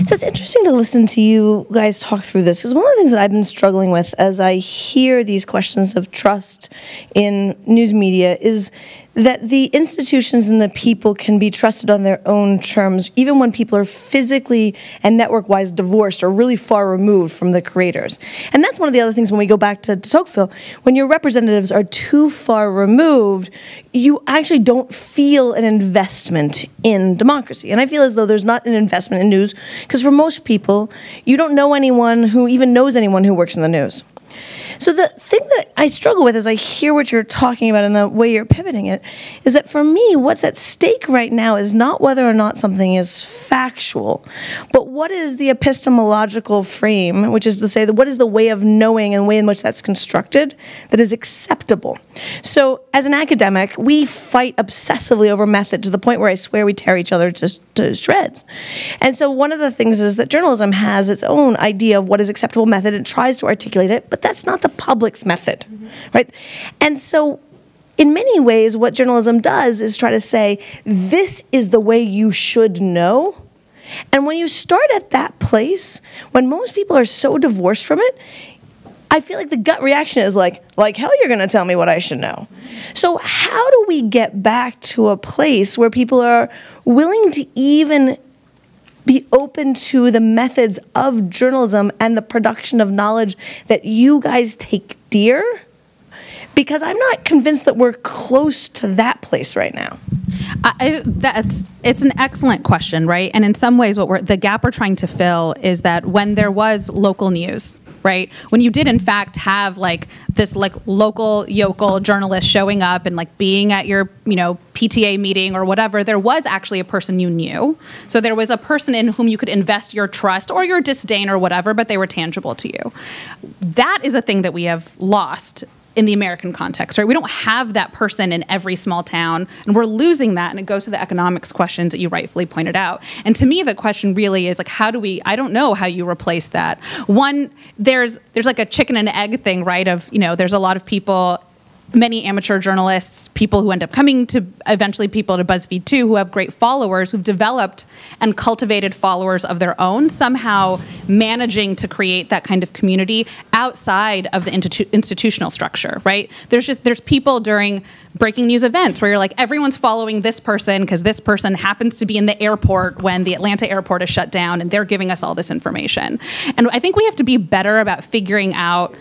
So it's interesting to listen to you guys talk through this, because one of the things that I've been struggling with as I hear these questions of trust in news media is that the institutions and the people can be trusted on their own terms, even when people are physically and network-wise divorced or really far removed from the creators. And that's one of the other things when we go back to Tocqueville. When your representatives are too far removed, you actually don't feel an investment in democracy. And I feel as though there's not an investment in news, because for most people, you don't know anyone who even knows anyone who works in the news. So the thing that I struggle with as I hear what you're talking about and the way you're pivoting it is that for me, what's at stake right now is not whether or not something is factual, but what is the epistemological frame, which is to say, that what is the way of knowing and the way in which that's constructed that is acceptable. So as an academic, we fight obsessively over method to the point where I swear we tear each other to shreds. And so one of the things is that journalism has its own idea of what is acceptable method and tries to articulate it, but that's not the public's method, right? And so in many ways, what journalism does is try to say, this is the way you should know. And when you start at that place, when most people are so divorced from it, I feel like the gut reaction is like hell you're going to tell me what I should know. So how do we get back to a place where people are willing to even be open to the methods of journalism and the production of knowledge that you guys take dear? Because I'm not convinced that we're close to that place right now. It's an excellent question, right? And in some ways, the gap we're trying to fill is that when there was local news, right? When you did in fact have like this like local yokel journalist showing up and like being at your PTA meeting or whatever, there was actually a person you knew. So there was a person in whom you could invest your trust or your disdain or whatever, but they were tangible to you. That is a thing that we have lost in the American context, right? We don't have that person in every small town, and we're losing that, and it goes to the economics questions that you rightfully pointed out. And to me, the question really is like, I don't know how you replace that. One, there's like a chicken and egg thing, right? Of, there's a lot of people, many amateur journalists, people who end up coming to, eventually people to BuzzFeed too, who have great followers, who've developed and cultivated followers of their own, somehow managing to create that kind of community outside of the institutional structure, right? There's people during breaking news events where you're like, everyone's following this person because this person happens to be in the airport when the Atlanta airport is shut down and they're giving us all this information. And I think we have to be better about figuring out,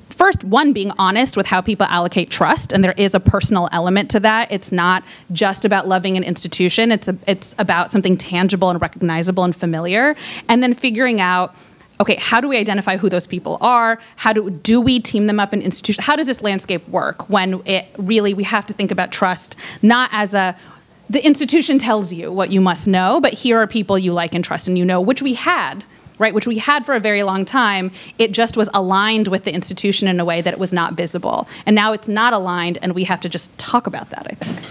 first, one, being honest with how people allocate trust, and there is a personal element to that. It's not just about loving an institution. It's about something tangible and recognizable and familiar. And then figuring out okay, how do we identify who those people are? How do we team them up in institutions? How does this landscape work when it really, we have to think about trust, not as the institution tells you what you must know, but here are people you like and trust and you know, which we had, right? Which we had for a very long time. It just was aligned with the institution in a way that it was not visible. And now it's not aligned, and we have to just talk about that, I think.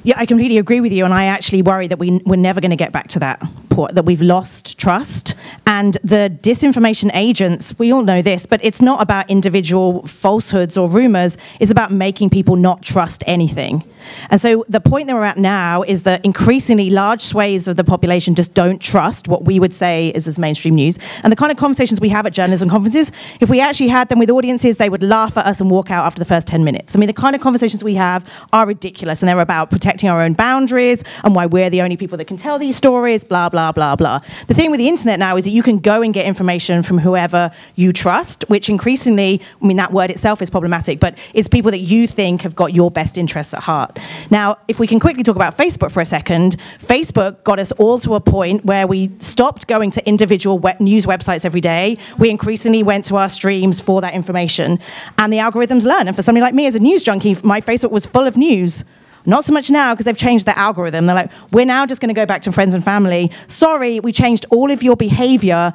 Yeah, I completely agree with you, and I actually worry that we're never going to get back to that point, that we've lost trust. And the disinformation agents, we all know this, but it's not about individual falsehoods or rumors. It's about making people not trust anything. And so the point that we're at now is that increasingly large swathes of the population just don't trust what we would say is as mainstream news. And the kind of conversations we have at journalism conferences, if we actually had them with audiences, they would laugh at us and walk out after the first 10 minutes. I mean, the kind of conversations we have are ridiculous, and they're about protecting our own boundaries and why we're the only people that can tell these stories, blah, blah, blah, blah. The thing with the internet now is that you can go and get information from whoever you trust, which increasingly, I mean, that word itself is problematic, but it's people that you think have got your best interests at heart. Now, if we can quickly talk about Facebook for a second, Facebook got us all to a point where we stopped going to individual news websites every day. We increasingly went to our streams for that information, and the algorithms learn. And for somebody like me as a news junkie, my Facebook was full of news. Not so much now, because they've changed their algorithm. They're like, we're now just going to go back to friends and family. Sorry, we changed all of your behavior.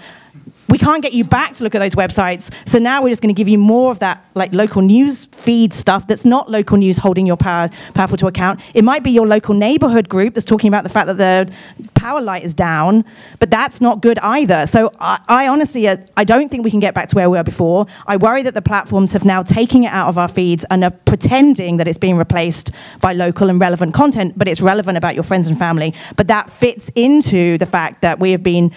We can't get you back to look at those websites, so now we're just going to give you more of that like local news feed stuff that's not local news holding your powerful to account. It might be your local neighborhood group that's talking about the fact that the power light is down, but that's not good either. So I honestly, I don't think we can get back to where we were before. I worry that the platforms have now taken it out of our feeds and are pretending that it's being replaced by local and relevant content, but it's relevant about your friends and family. But that fits into the fact that we have been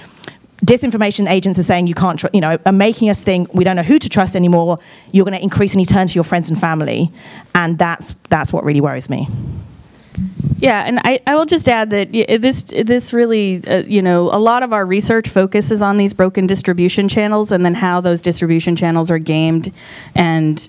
disinformation agents are saying you can't, are making us think we don't know who to trust anymore. You're going to increasingly turn to your friends and family, and that's what really worries me. Yeah, and I will just add that this really, a lot of our research focuses on these broken distribution channels and then how those distribution channels are gamed and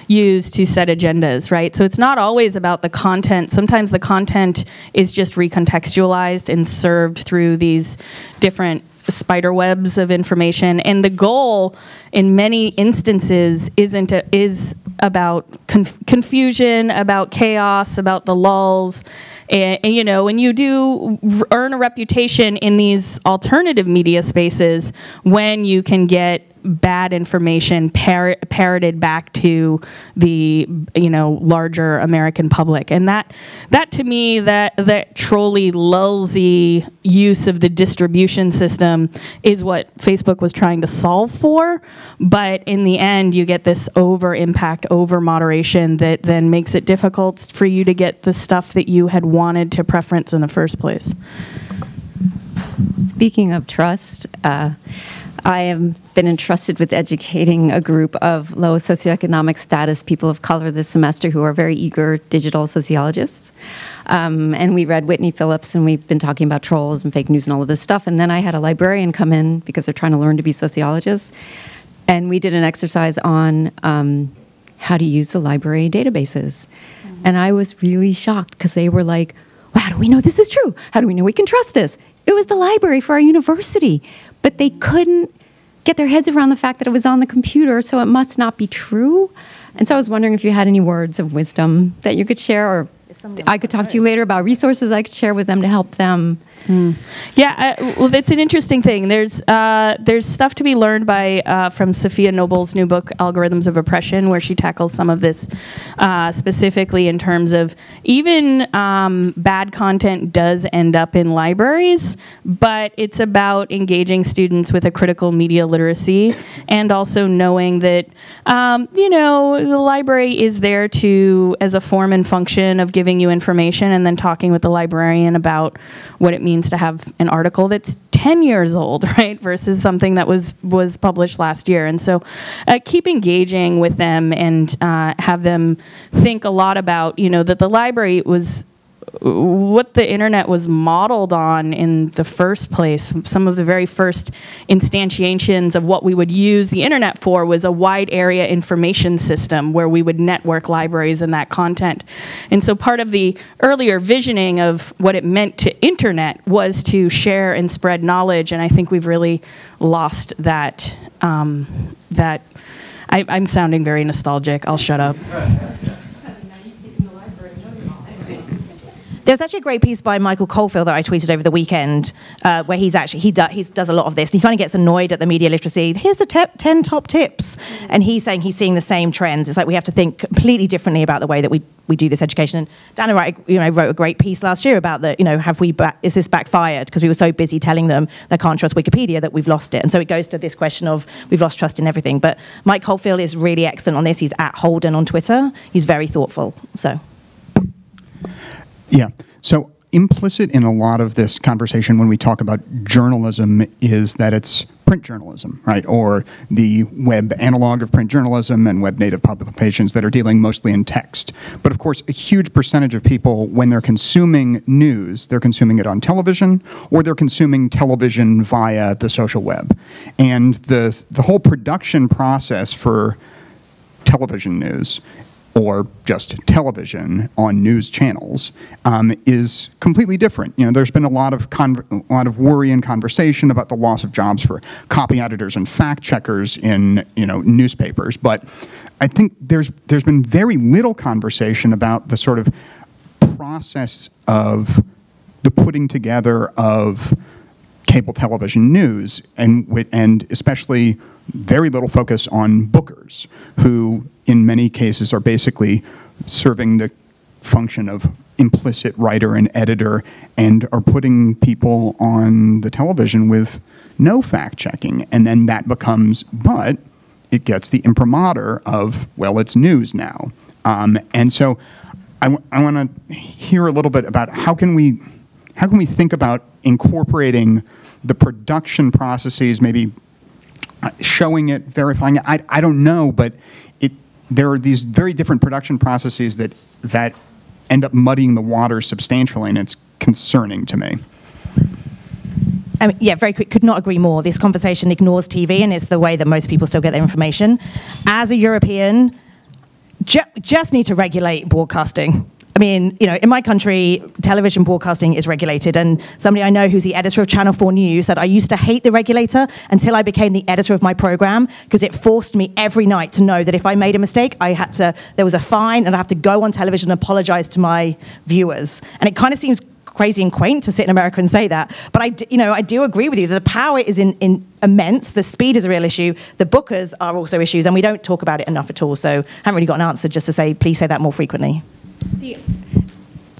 used to set agendas, right? So it's not always about the content. Sometimes the content is just recontextualized and served through these different spider webs of information, and the goal in many instances is about confusion, about chaos, about the lulls, and when you do earn a reputation in these alternative media spaces, when you can get bad information parroted back to the larger American public, and that to me that trolley lulzy use of the distribution system is what Facebook was trying to solve for. But in the end, you get this over impact, over moderation that then makes it difficult for you to get the stuff that you had wanted to preference in the first place. Speaking of trust, I have been entrusted with educating a group of low socioeconomic status people of color this semester who are very eager digital sociologists. And we read Whitney Phillips, and we've been talking about trolls and fake news and all of this stuff. And then I had a librarian come in because they're trying to learn to be sociologists. And we did an exercise on how to use the library databases. And I was really shocked because they were like, well, how do we know this is true? How do we know we can trust this? It was the library for our university. But they couldn't get their heads around the fact that it was on the computer, so it must not be true. And so I was wondering if you had any words of wisdom that you could share, or I could talk to you later about resources I could share with them to help them. Yeah, well, it's an interesting thing. There's stuff to be learned by from Sophia Noble's new book, Algorithms of Oppression, where she tackles some of this specifically in terms of even bad content does end up in libraries, but it's about engaging students with a critical media literacy and also knowing that, the library is there as a form and function of giving you information and then talking with the librarian about what it means to have an article that's 10 years old, right, versus something that was published last year. And so keep engaging with them and have them think a lot about, that the library was what the internet was modeled on in the first place. Some of the very first instantiations of what we would use the internet for was a wide area information system where we would network libraries and that content. And so part of the earlier visioning of what it meant to internet was to share and spread knowledge, and I think we've really lost that. I'm sounding very nostalgic. I'll shut up. There's actually a great piece by Michael Caulfield that I tweeted over the weekend, where he does a lot of this, and he kind of gets annoyed at the media literacy. Here's the 10 top tips, and he's saying he's seeing the same trends. It's like we have to think completely differently about the way that we do this education. And Dana wrote a great piece last year about the, is this backfired? Because we were so busy telling them they can't trust Wikipedia that we've lost it. And so it goes to this question of we've lost trust in everything. But Mike Caulfield is really excellent on this. He's at Holden on Twitter. He's very thoughtful. So. Yeah. So implicit in a lot of this conversation when we talk about journalism is that it's print journalism, right? Or the web analog of print journalism and web native publications that are dealing mostly in text. But of course, a huge percentage of people, when they're consuming news, they're consuming it on television, or they're consuming television via the social web. And the whole production process for television news, or just television on news channels, is completely different. There's been a lot of worry and conversation about the loss of jobs for copy editors and fact checkers in newspapers. But I think there's been very little conversation about the sort of process of the putting together of cable television news, and especially very little focus on bookers, who in many cases are basically serving the function of implicit writer and editor, and are putting people on the television with no fact-checking. And then that becomes, but it gets the imprimatur of, well, it's news now. And so I want to hear a little bit about how can we think about incorporating the production processes, maybe showing it, verifying it. I don't know, but there are these very different production processes that end up muddying the water substantially, and it's concerning to me. Yeah, very quick. Could not agree more. This conversation ignores TV, and it's the way that most people still get their information. As a European, just need to regulate broadcasting. I mean, in my country, television broadcasting is regulated, and somebody I know who's the editor of Channel 4 News said, I used to hate the regulator until I became the editor of my program, because it forced me every night to know that if I made a mistake, there was a fine, and I have to go on television and apologize to my viewers. And it kind of seems crazy and quaint to sit in America and say that, but I do agree with you that the power is in immense. The speed is a real issue. The bookers are also issues, and we don't talk about it enough at all. So I haven't really got an answer, just to say, please say that more frequently.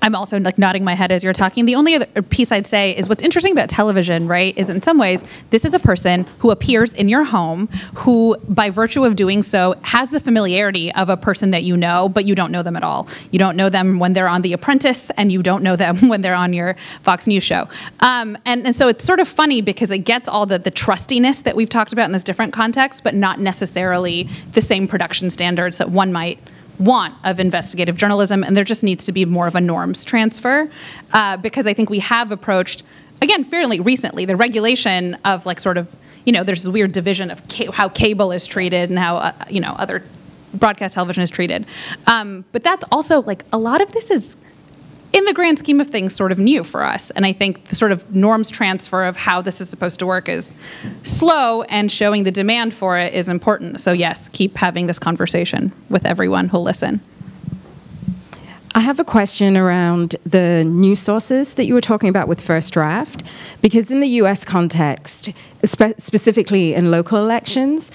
I'm also nodding my head as you're talking. The only other piece I'd say is what's interesting about television, right, is in some ways, this is a person who appears in your home, who by virtue of doing so has the familiarity of a person that you know, but you don't know them at all. You don't know them when they're on The Apprentice, and you don't know them when they're on your Fox News show. And so it's sort of funny because it gets all the trustiness that we've talked about in this different context, but not necessarily the same production standards that one might want of investigative journalism, and there just needs to be more of a norms transfer, because I think we have approached, again, fairly recently, the regulation of there's this weird division of how cable is treated and how other broadcast television is treated, but that's also a lot of this is, in the grand scheme of things, sort of new for us. And I think the sort of norms transfer of how this is supposed to work is slow, and showing the demand for it is important. So yes, keep having this conversation with everyone who'll listen. I have a question around the news sources that you were talking about with First Draft, because in the US context, specifically in local elections,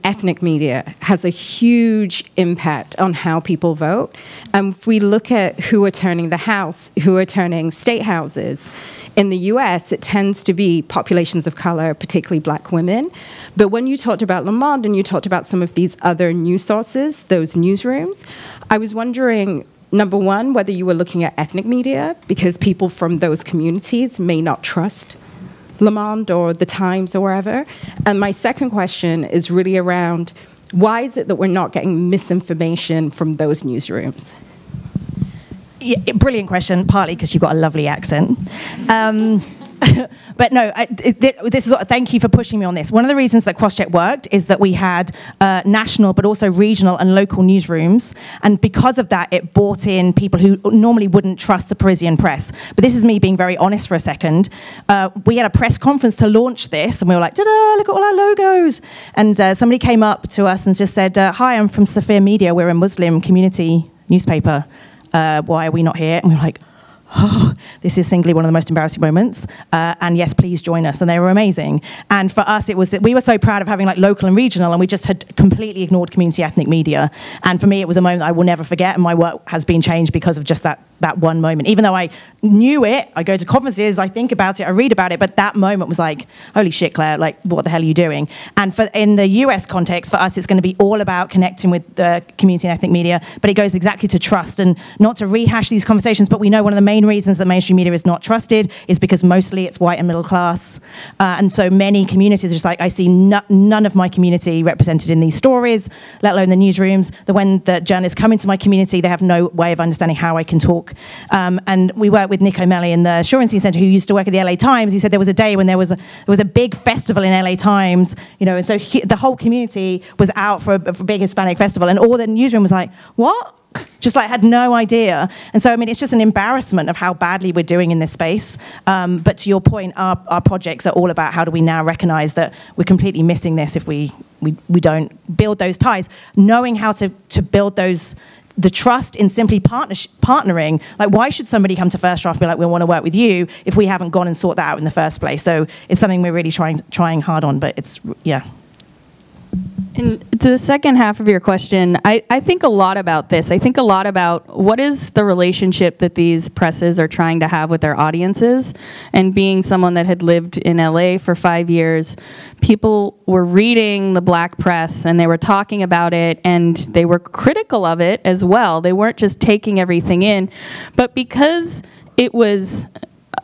ethnic media has a huge impact on how people vote. If we look at who are turning state houses, in the US, it tends to be populations of color, particularly black women. But when you talked about Le Monde and you talked about some of these other news sources, those newsrooms, I was wondering, number one, whether you were looking at ethnic media, because people from those communities may not trust Le Monde or The Times or wherever. And my second question is really around, why is it that we're not getting misinformation from those newsrooms? Yeah, brilliant question, partly because you've got a lovely accent. But no, this is thank you for pushing me on this. One of the reasons that Crosscheck worked is that we had national but also regional and local newsrooms, and because of that it brought in people who normally wouldn't trust the Parisian press. But this is me being very honest for a second. We had a press conference to launch this, and we were like, ta-da, look at all our logos. And somebody came up to us and just said, hi, I'm from Safir Media, we're a Muslim community newspaper. Why are we not here? And we were like, oh, this is singly one of the most embarrassing moments. And yes, please join us. And they were amazing. And for us, it was that we were so proud of having like local and regional, and we just had completely ignored community ethnic media. And for me, it was a moment I will never forget. And my work has been changed because of just that one moment. Even though I knew it, I go to conferences, I think about it, I read about it, but that moment was like, holy shit, Claire, like, what the hell are you doing? And in the US context, for us, it's going to be all about connecting with the community and ethnic media, but it goes exactly to trust. And not to rehash these conversations, but we know one of the main reasons that mainstream media is not trusted is because mostly it's white and middle class. And so many communities are just like, I see none of my community represented in these stories, let alone the newsrooms. When the journalists come into my community, they have no way of understanding how I can talk. And we work with Nick O'Malley in the Assurancy Centre, who used to work at the LA Times. He said there was a day when there was a big festival in LA Times, you know, and so the whole community was out for a big Hispanic festival, and all the newsroom was like, what? Just like had no idea. And so, I mean, it's just an embarrassment of how badly we're doing in this space. But to your point, our projects are all about how do we now recognize that we're completely missing this if we don't build those ties, knowing how to build the trust in simply partnering. Like, why should somebody come to First Draft and be like, we want to work with you if we haven't gone and sought that out in the first place? So it's something we're really trying hard on, but it's, yeah. And to the second half of your question, I think a lot about this. I think a lot about what is the relationship that these presses are trying to have with their audiences. And being someone that had lived in LA for 5 years, people were reading the black press and they were talking about it and they were critical of it as well. They weren't just taking everything in. But because it was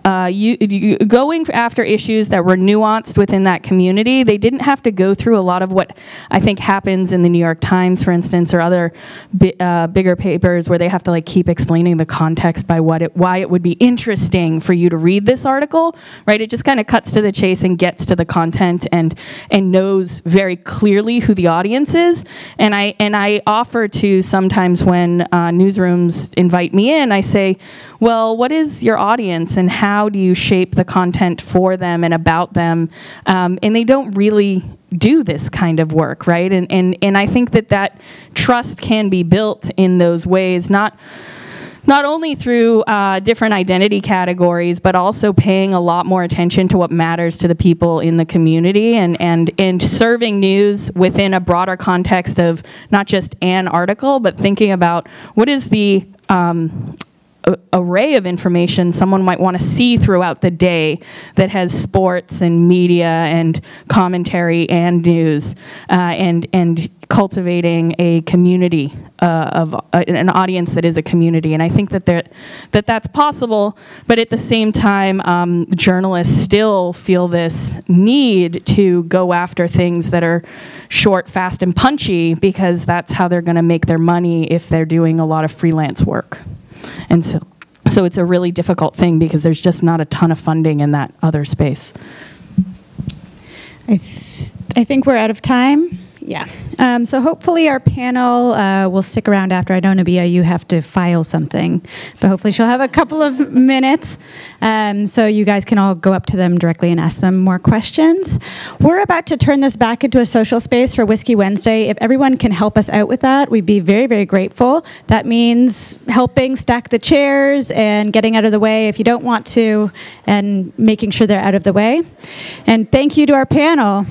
going after issues that were nuanced within that community, they didn't have to go through a lot of what I think happens in the New York Times, for instance, or other bigger papers where they have to like keep explaining the context by why it would be interesting for you to read this article, right? It just kind of cuts to the chase and gets to the content and knows very clearly who the audience is. And I offer to sometimes when newsrooms invite me in, I say, well, what is your audience and how do you shape the content for them and about them? And they don't really do this kind of work, right? And I think that trust can be built in those ways, not only through different identity categories, but also paying a lot more attention to what matters to the people in the community and serving news within a broader context of not just an article, but thinking about what is the array of information someone might want to see throughout the day that has sports and media and commentary and news, and cultivating a community of an audience that is a community. And I think that's possible, but at the same time, journalists still feel this need to go after things that are short, fast, and punchy because that's how they're going to make their money if they're doing a lot of freelance work. And so it's a really difficult thing because there's just not a ton of funding in that other space. I think we're out of time. Yeah. So hopefully our panel will stick around after. I know, Nabiha, you have to file something, but hopefully she'll have a couple of minutes so you guys can all go up to them directly and ask them more questions. We're about to turn this back into a social space for Whiskey Wednesday. If everyone can help us out with that, we'd be very, very grateful. That means helping stack the chairs and getting out of the way if you don't want to, and making sure they're out of the way. And thank you to our panel.